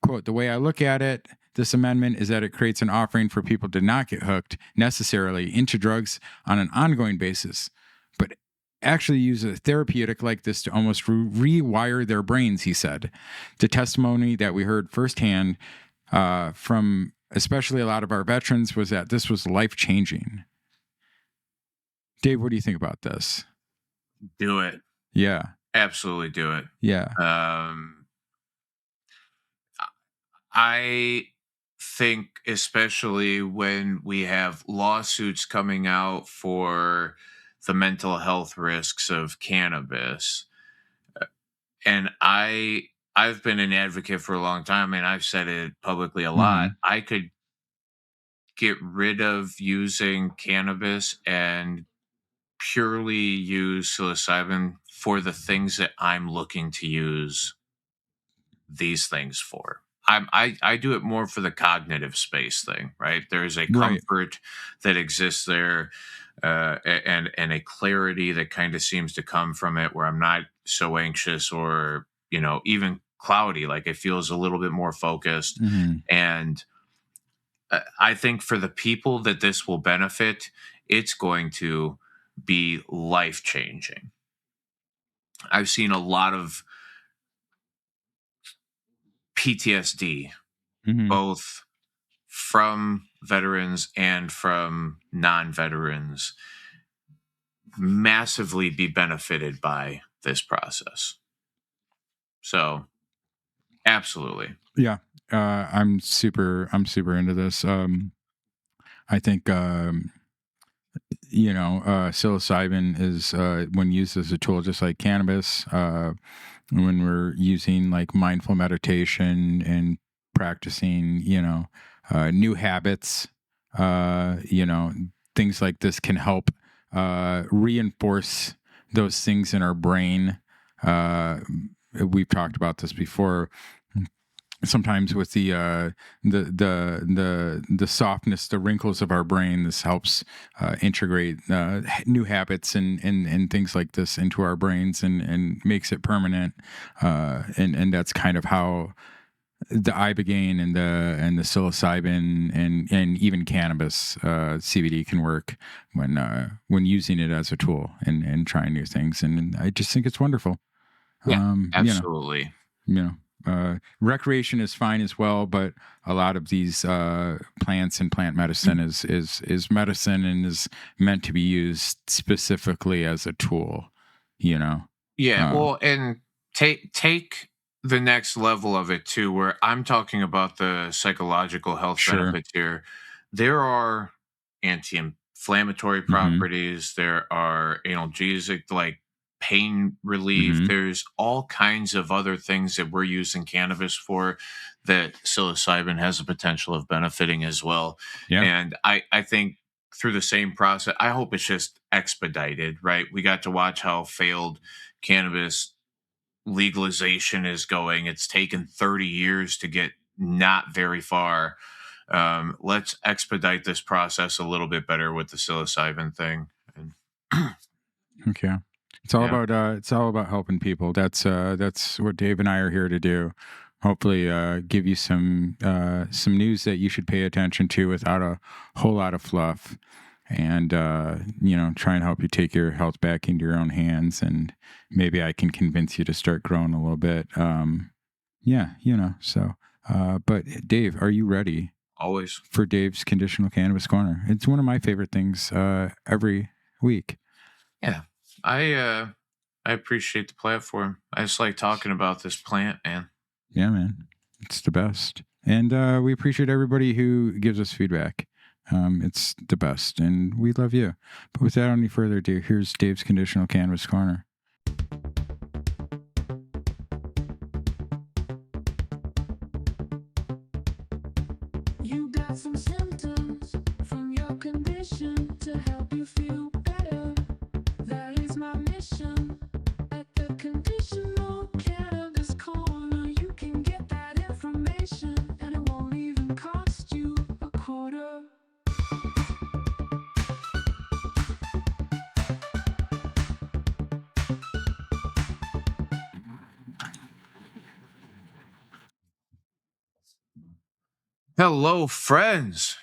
Quote, the way I look at it, this amendment is that it creates an offering for people to not get hooked necessarily into drugs on an ongoing basis, but actually use a therapeutic like this to almost rewire their brains, he said. The testimony that we heard firsthand from especially a lot of our veterans was that this was life-changing. Dave, what do you think about this? Do it. Yeah. Absolutely do it. Yeah. I think especially when we have lawsuits coming out for the mental health risks of cannabis, and I've been an advocate for a long time, and I've said it publicly a lot. I could get rid of using cannabis and purely use psilocybin for the things that I'm looking to use these things for. I do it more for the cognitive space thing, right? There's a comfort that exists there, and a clarity that kind of seems to come from it, where I'm not so anxious or even cloudy. Like, it feels a little bit more focused, and I think for the people that this will benefit, it's going to be life changing. I've seen a lot of PTSD, both from veterans and from non-veterans, massively be benefited by this process. So, absolutely. Yeah. I'm super into this. I think, psilocybin is, when used as a tool, just like cannabis, when we're using like mindful meditation and practicing, new habits, things like this can help reinforce those things in our brain. We've talked about this before. Sometimes with the softness, the wrinkles of our brain, this helps integrate new habits and things like this into our brains and makes it permanent. And that's kind of how the ibogaine and the psilocybin and even cannabis CBD can work when using it as a tool and trying new things. And I just think it's wonderful. Yeah, absolutely. recreation is fine as well, but a lot of these plants and plant medicine is medicine and is meant to be used specifically as a tool, you know. Yeah, well, and take the next level of it too, where I'm talking about the psychological health Sure. benefits here. There are anti-inflammatory properties. There are analgesic, like pain relief. There's all kinds of other things that we're using cannabis for that psilocybin has a potential of benefiting as well. Yeah. And I think through the same process, I hope it's just expedited, right? We got to watch how failed cannabis legalization is going. It's taken 30 years to get not very far. Let's expedite this process a little bit better with the psilocybin thing. And Okay. It's all Yeah. about helping people. That's what Dave and I are here to do. Hopefully, give you some news that you should pay attention to without a whole lot of fluff, and try and help you take your health back into your own hands. And maybe I can convince you to start growing a little bit. So, but Dave, are you ready Always. for Dave's Conditional Cannabis Corner? It's one of my favorite things every week. Yeah. I appreciate the platform. I just like talking about this plant, man. Yeah, man. It's the best. And we appreciate everybody who gives us feedback. It's the best. And we love you. But without any further ado, here's Dave's Conditional Cannabis Corner. You got some symptoms from your condition to help you feel better. That is my mission. At the Conditional Cannabis Corner, you can get that information, and it won't even cost you a quarter. Hello, friends.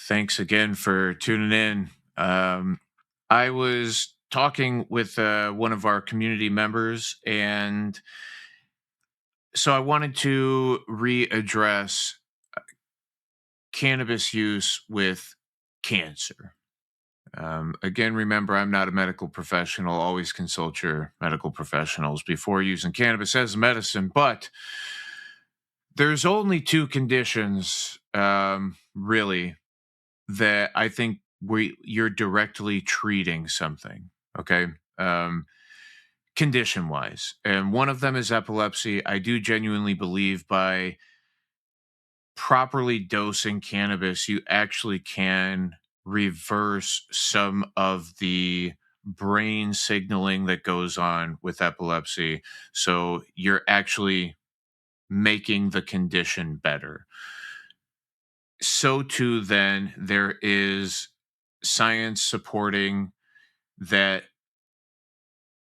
Thanks again for tuning in. I was talking with one of our community members, and so I wanted to readdress cannabis use with cancer. Again, remember, I'm not a medical professional. Always consult your medical professionals before using cannabis as medicine. But there's only two conditions, really, that I think you're directly treating something. Okay. Condition wise. And one of them is epilepsy. I do genuinely believe by properly dosing cannabis, you actually can reverse some of the brain signaling that goes on with epilepsy. So you're actually making the condition better. So, too, then there is science supporting that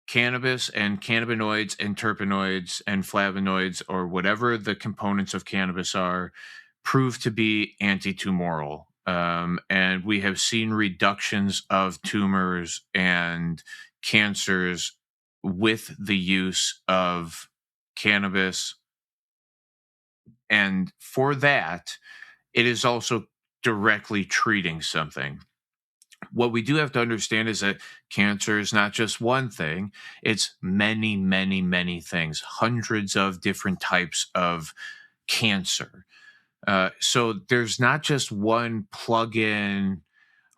cannabis and cannabinoids and terpenoids and flavonoids, or whatever the components of cannabis are, prove to be anti-tumoral. And we have seen reductions of tumors and cancers with the use of cannabis. And for that, it is also directly treating something. What we do have to understand is that cancer is not just one thing, it's many, many, many things, hundreds of different types of cancer. So there's not just one plug in,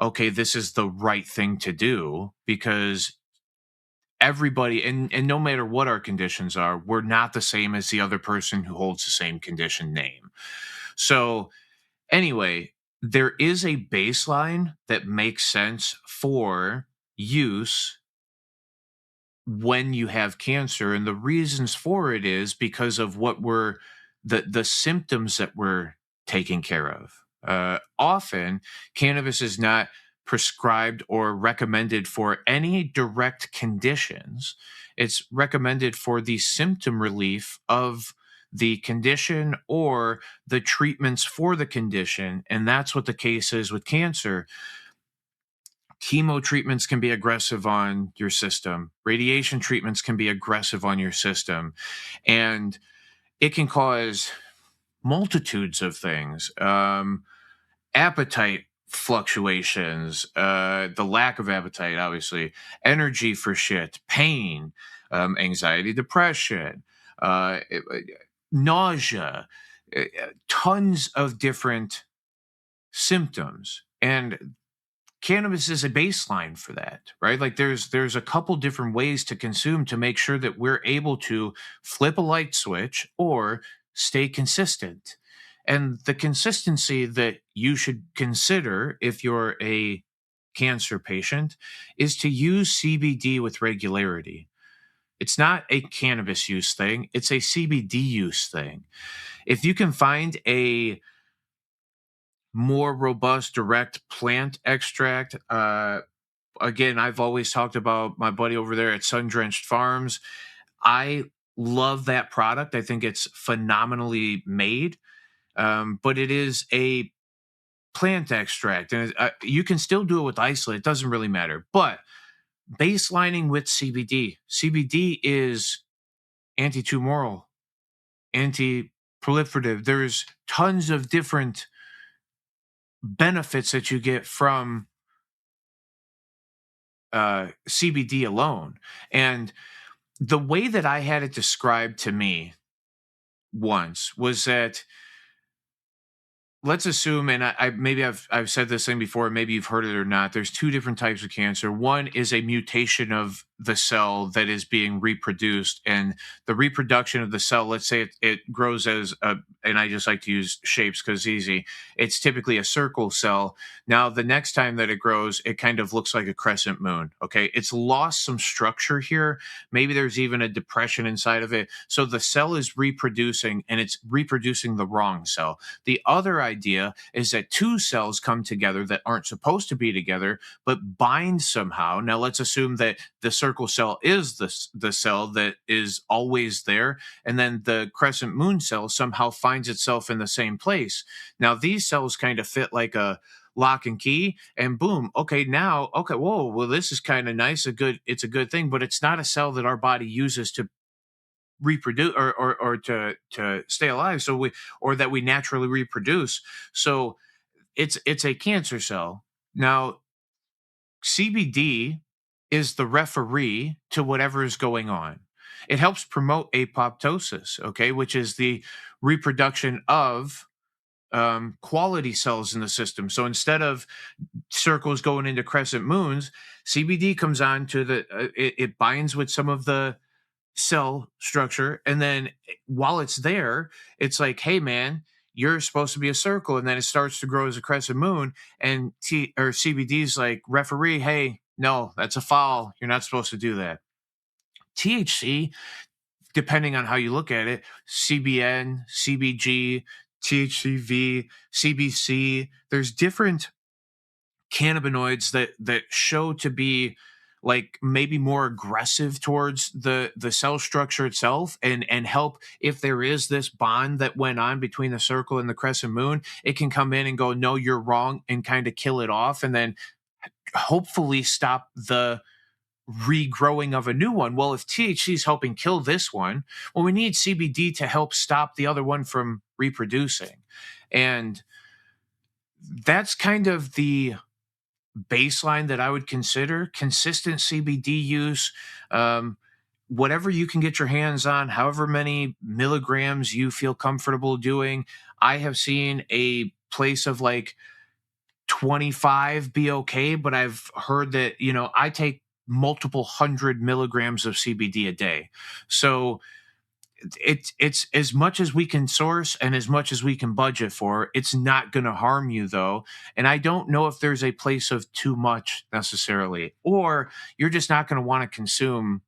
okay, this is the right thing to do, because everybody, and no matter what our conditions are, we're not the same as the other person who holds the same condition name. So, anyway, there is a baseline that makes sense for use when you have cancer, and the reasons for it is because of what we're the symptoms that we're taking care of. Often, cannabis is not prescribed or recommended for any direct conditions. It's recommended for the symptom relief of the condition or the treatments for the condition, and that's what the case is with cancer. Chemo treatments can be aggressive on your system. Radiation treatments can be aggressive on your system. And it can cause multitudes of things. Appetite fluctuations, the lack of appetite, obviously, energy for shit, pain, anxiety, depression, nausea, tons of different symptoms. And cannabis is a baseline for that, right? Like there's a couple different ways to consume to make sure that we're able to flip a light switch or stay consistent. And the consistency that you should consider if you're a cancer patient is to use CBD with regularity. It's not a cannabis use thing, it's a CBD use thing. If you can find a more robust direct plant extract, again, I've always talked about my buddy over there at Sun Drenched Farms. I love that product. I think it's phenomenally made, but it is a plant extract, and you can still do it with isolate. It doesn't really matter. But baselining with CBD. CBD is anti-tumoral, anti-proliferative. There's tons of different benefits that you get from CBD alone. And the way that I had it described to me once was that, let's assume, and I maybe I've said this thing before, maybe you've heard it or not. There's two different types of cancer. One is a mutation of the cell that is being reproduced, and the reproduction of the cell, let's say it grows as a, and I just like to use shapes because it's easy. It's typically a circle cell. Now, the next time that it grows, it kind of looks like a crescent moon. Okay, it's lost some structure here. Maybe there's even a depression inside of it. So the cell is reproducing, and it's reproducing the wrong cell. The other idea is that two cells come together that aren't supposed to be together, but bind somehow. Now, let's assume that the circle cell is the cell that is always there, and then the crescent moon cell somehow finds itself in the same place. Now, these cells kind of fit like a lock and key, and boom, okay, now, okay, whoa, well, this is kind of nice, it's a good thing, but it's not a cell that our body uses to reproduce or to stay alive, so we, or that we naturally reproduce. So it's a cancer cell. Now, CBD is the referee to whatever is going on. It helps promote apoptosis, okay, which is the reproduction of quality cells in the system. So instead of circles going into crescent moons, CBD comes on to it binds with some of the cell structure, and then while it's there, it's like, hey man, you're supposed to be a circle, and then it starts to grow as a crescent moon, and CBD's like, referee, hey, no, that's a foul, you're not supposed to do that. THC, depending on how you look at it, CBN, CBG, THCV, CBC, there's different cannabinoids that show to be like maybe more aggressive towards the cell structure itself, and help, if there is this bond that went on between the circle and the crescent moon, it can come in and go, no, you're wrong, and kind of kill it off, and then hopefully stop the regrowing of a new one. Well, if THC is helping kill this one, well, we need CBD to help stop the other one from reproducing. And that's kind of the baseline that I would consider. Consistent CBD use, whatever you can get your hands on, however many milligrams you feel comfortable doing. I have seen a place of like 25 be okay, but I've heard that, I take multiple 100 milligrams of CBD a day. So it's as much as we can source and as much as we can budget for. It's not going to harm you though, and I don't know if there's a place of too much necessarily, or you're just not going to want to consume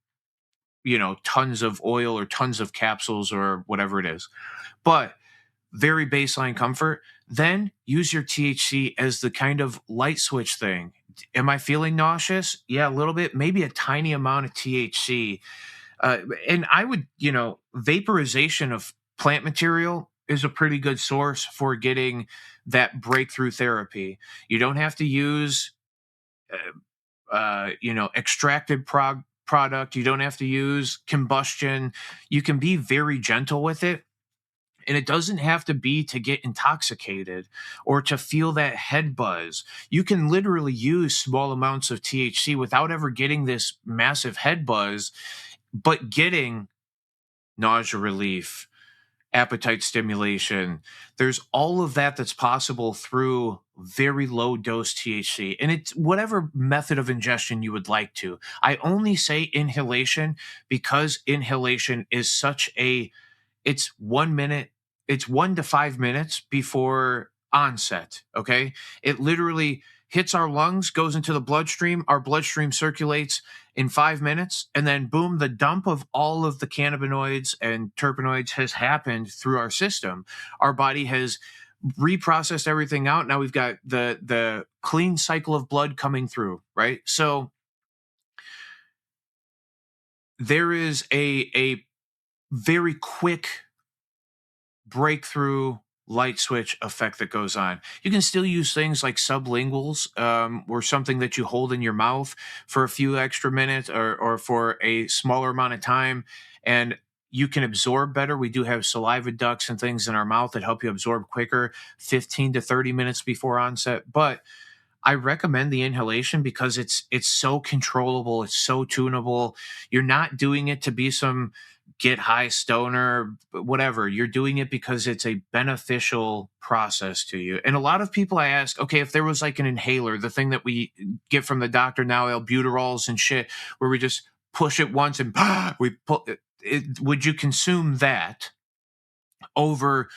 tons of oil or tons of capsules or whatever it is. But very baseline comfort, then use your THC as the kind of light switch thing. Am I feeling nauseous? Yeah, a little bit, maybe a tiny amount of THC. And I would, vaporization of plant material is a pretty good source for getting that breakthrough therapy. You don't have to use, extracted product. You don't have to use combustion. You can be very gentle with it. And it doesn't have to be to get intoxicated or to feel that head buzz. You can literally use small amounts of THC without ever getting this massive head buzz, but getting nausea relief, appetite stimulation. There's all of that that's possible through very low dose THC. And it's whatever method of ingestion you would like to. I only say inhalation because inhalation is such a it's 1 minute, it's 1 to 5 minutes before onset. Okay. It literally hits our lungs, goes into the bloodstream. Our bloodstream circulates in 5 minutes. And then, boom, the dump of all of the cannabinoids and terpenoids has happened through our system. Our body has reprocessed everything out. Now we've got the clean cycle of blood coming through, right? So there is a very quick breakthrough light switch effect that goes on. You can still use things like sublinguals, or something that you hold in your mouth for a few extra minutes or for a smaller amount of time, and you can absorb better. We do have saliva ducts and things in our mouth that help you absorb quicker, 15 to 30 minutes before onset. But I recommend the inhalation because it's so controllable, it's so tunable. You're not doing it to be some get high stoner, whatever. You're doing it because it's a beneficial process to you. And a lot of people I ask, okay, if there was like an inhaler, the thing that we get from the doctor now, albuterols and shit, where we just push it once and we pull it, would you consume that over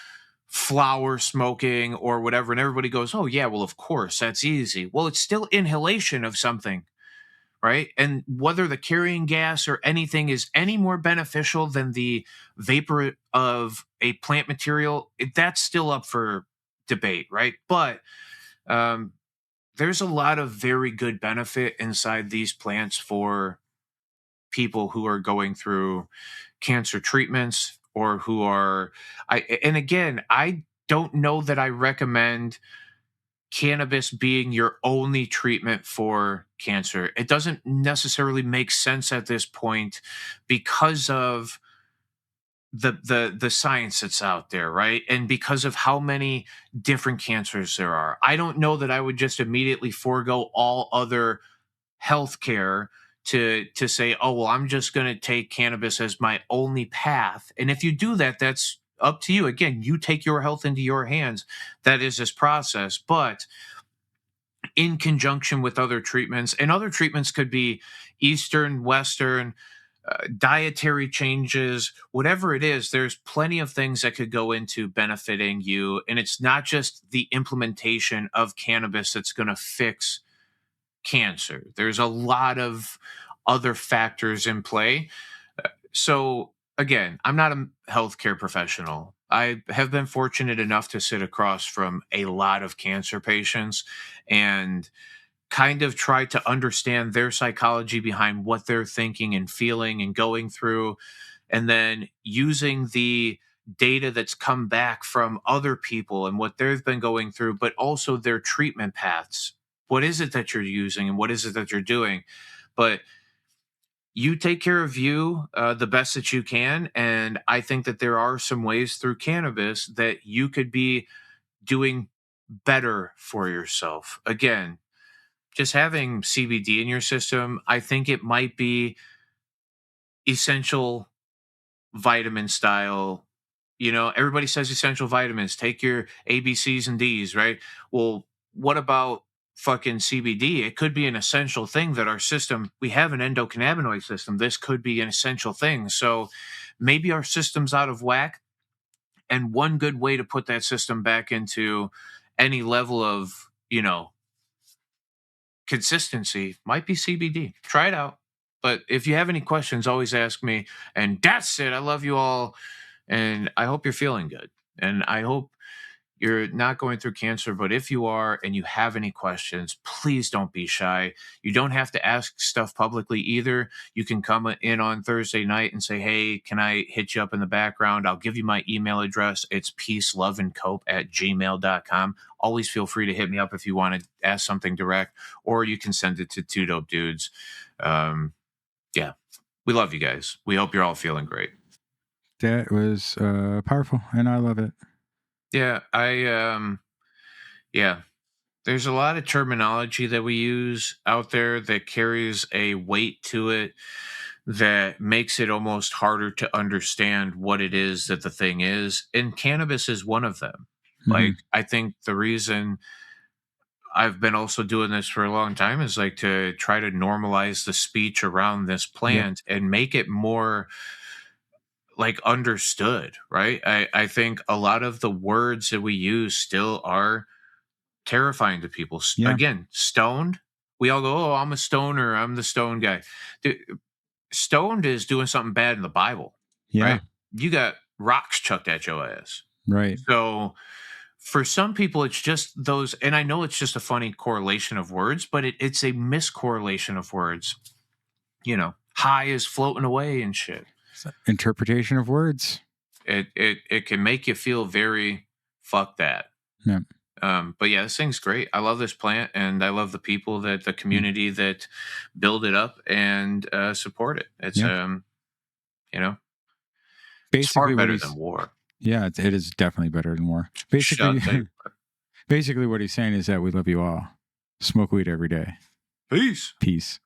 flower smoking or whatever? And everybody goes, oh yeah, well, of course, that's easy. Well, it's still inhalation of something, right? And whether the carrying gas or anything is any more beneficial than the vapor of a plant material, that's still up for debate, right? But there's a lot of very good benefit inside these plants for people who are going through cancer treatments or who are and again, I don't know that I recommend cannabis being your only treatment for cancer. It doesn't necessarily make sense at this point because of the science that's out there, right? And because of how many different cancers there are. I don't know that I would just immediately forego all other healthcare to say, oh well, I'm just going to take cannabis as my only path. And if you do that, that's up to you. Again, you take your health into your hands. That is this process. But in conjunction with other treatments, and other treatments could be Eastern, Western, dietary changes, whatever it is, there's plenty of things that could go into benefiting you. And it's not just the implementation of cannabis that's going to fix cancer. There's a lot of other factors in play. So again, I'm not a healthcare professional. I have been fortunate enough to sit across from a lot of cancer patients and kind of try to understand their psychology behind what they're thinking and feeling and going through, and then using the data that's come back from other people and what they've been going through, but also their treatment paths. What is it that you're using and what is it that you're doing? But you take care of you the best that you can. And I think that there are some ways through cannabis that you could be doing better for yourself. Again, just having CBD in your system, I think it might be essential vitamin style. You know, everybody says essential vitamins, take your A, B, C's, and D's, right? Well, what about fucking CBD? It could be an essential thing that our system, we have an endocannabinoid system. This could be an essential thing. So maybe our system's out of whack. And one good way to put that system back into any level of, you know, consistency might be CBD. Try it out. But if you have any questions, always ask me. And that's it. I love you all. And I hope you're feeling good. And I hope you're not going through cancer. But if you are and you have any questions, please don't be shy. You don't have to ask stuff publicly either. You can come in on Thursday night and say, hey, can I hit you up in the background? I'll give you my email address. It's peaceloveandcope@gmail.com. Always feel free to hit me up if you want to ask something direct, or you can send it to Two Dope Dudes. Yeah, we love you guys. We hope you're all feeling great. That was powerful, and I love it. Yeah, yeah. There's a lot of terminology that we use out there that carries a weight to it that makes it almost harder to understand what it is that the thing is. And cannabis is one of them. Mhm. Like, I think the reason I've been also doing this for a long time is like to try to normalize the speech around this plant and make it more like understood, right? I think a lot of the words that we use still are terrifying to people. Yeah. Again, stoned. We all go, "Oh, I'm a stoner. I'm the stone guy." Dude, stoned is doing something bad in the Bible, Yeah. right? You got rocks chucked at your ass. Right. So for some people, it's just those, and I know it's just a funny correlation of words, but it's a miscorrelation of words. You know, high is floating away and shit. Interpretation of words. It can make you feel very fuck that. Yeah. But yeah, this thing's great. I love this plant, and I love the people that the community that build it up and support it. It's Yeah. you know, it's Basically, far what better he's than war. yeah, it is definitely better than war. Shut Basically, they- basically, what he's saying is that we love you all. Smoke weed every day. Peace. Peace.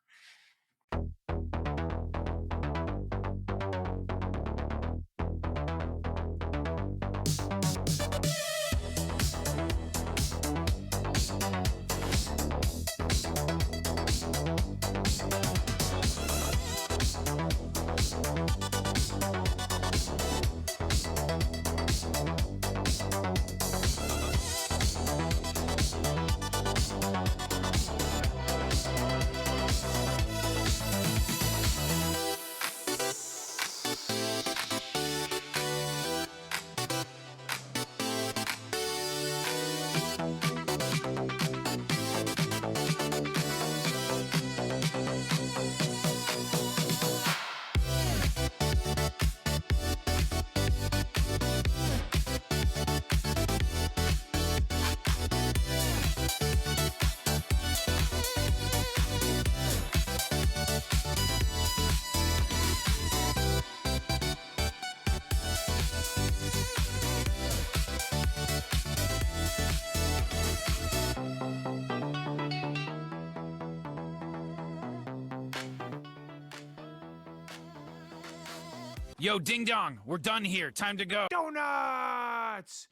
Yo, ding dong, we're done here. Time to go. Doughnuts!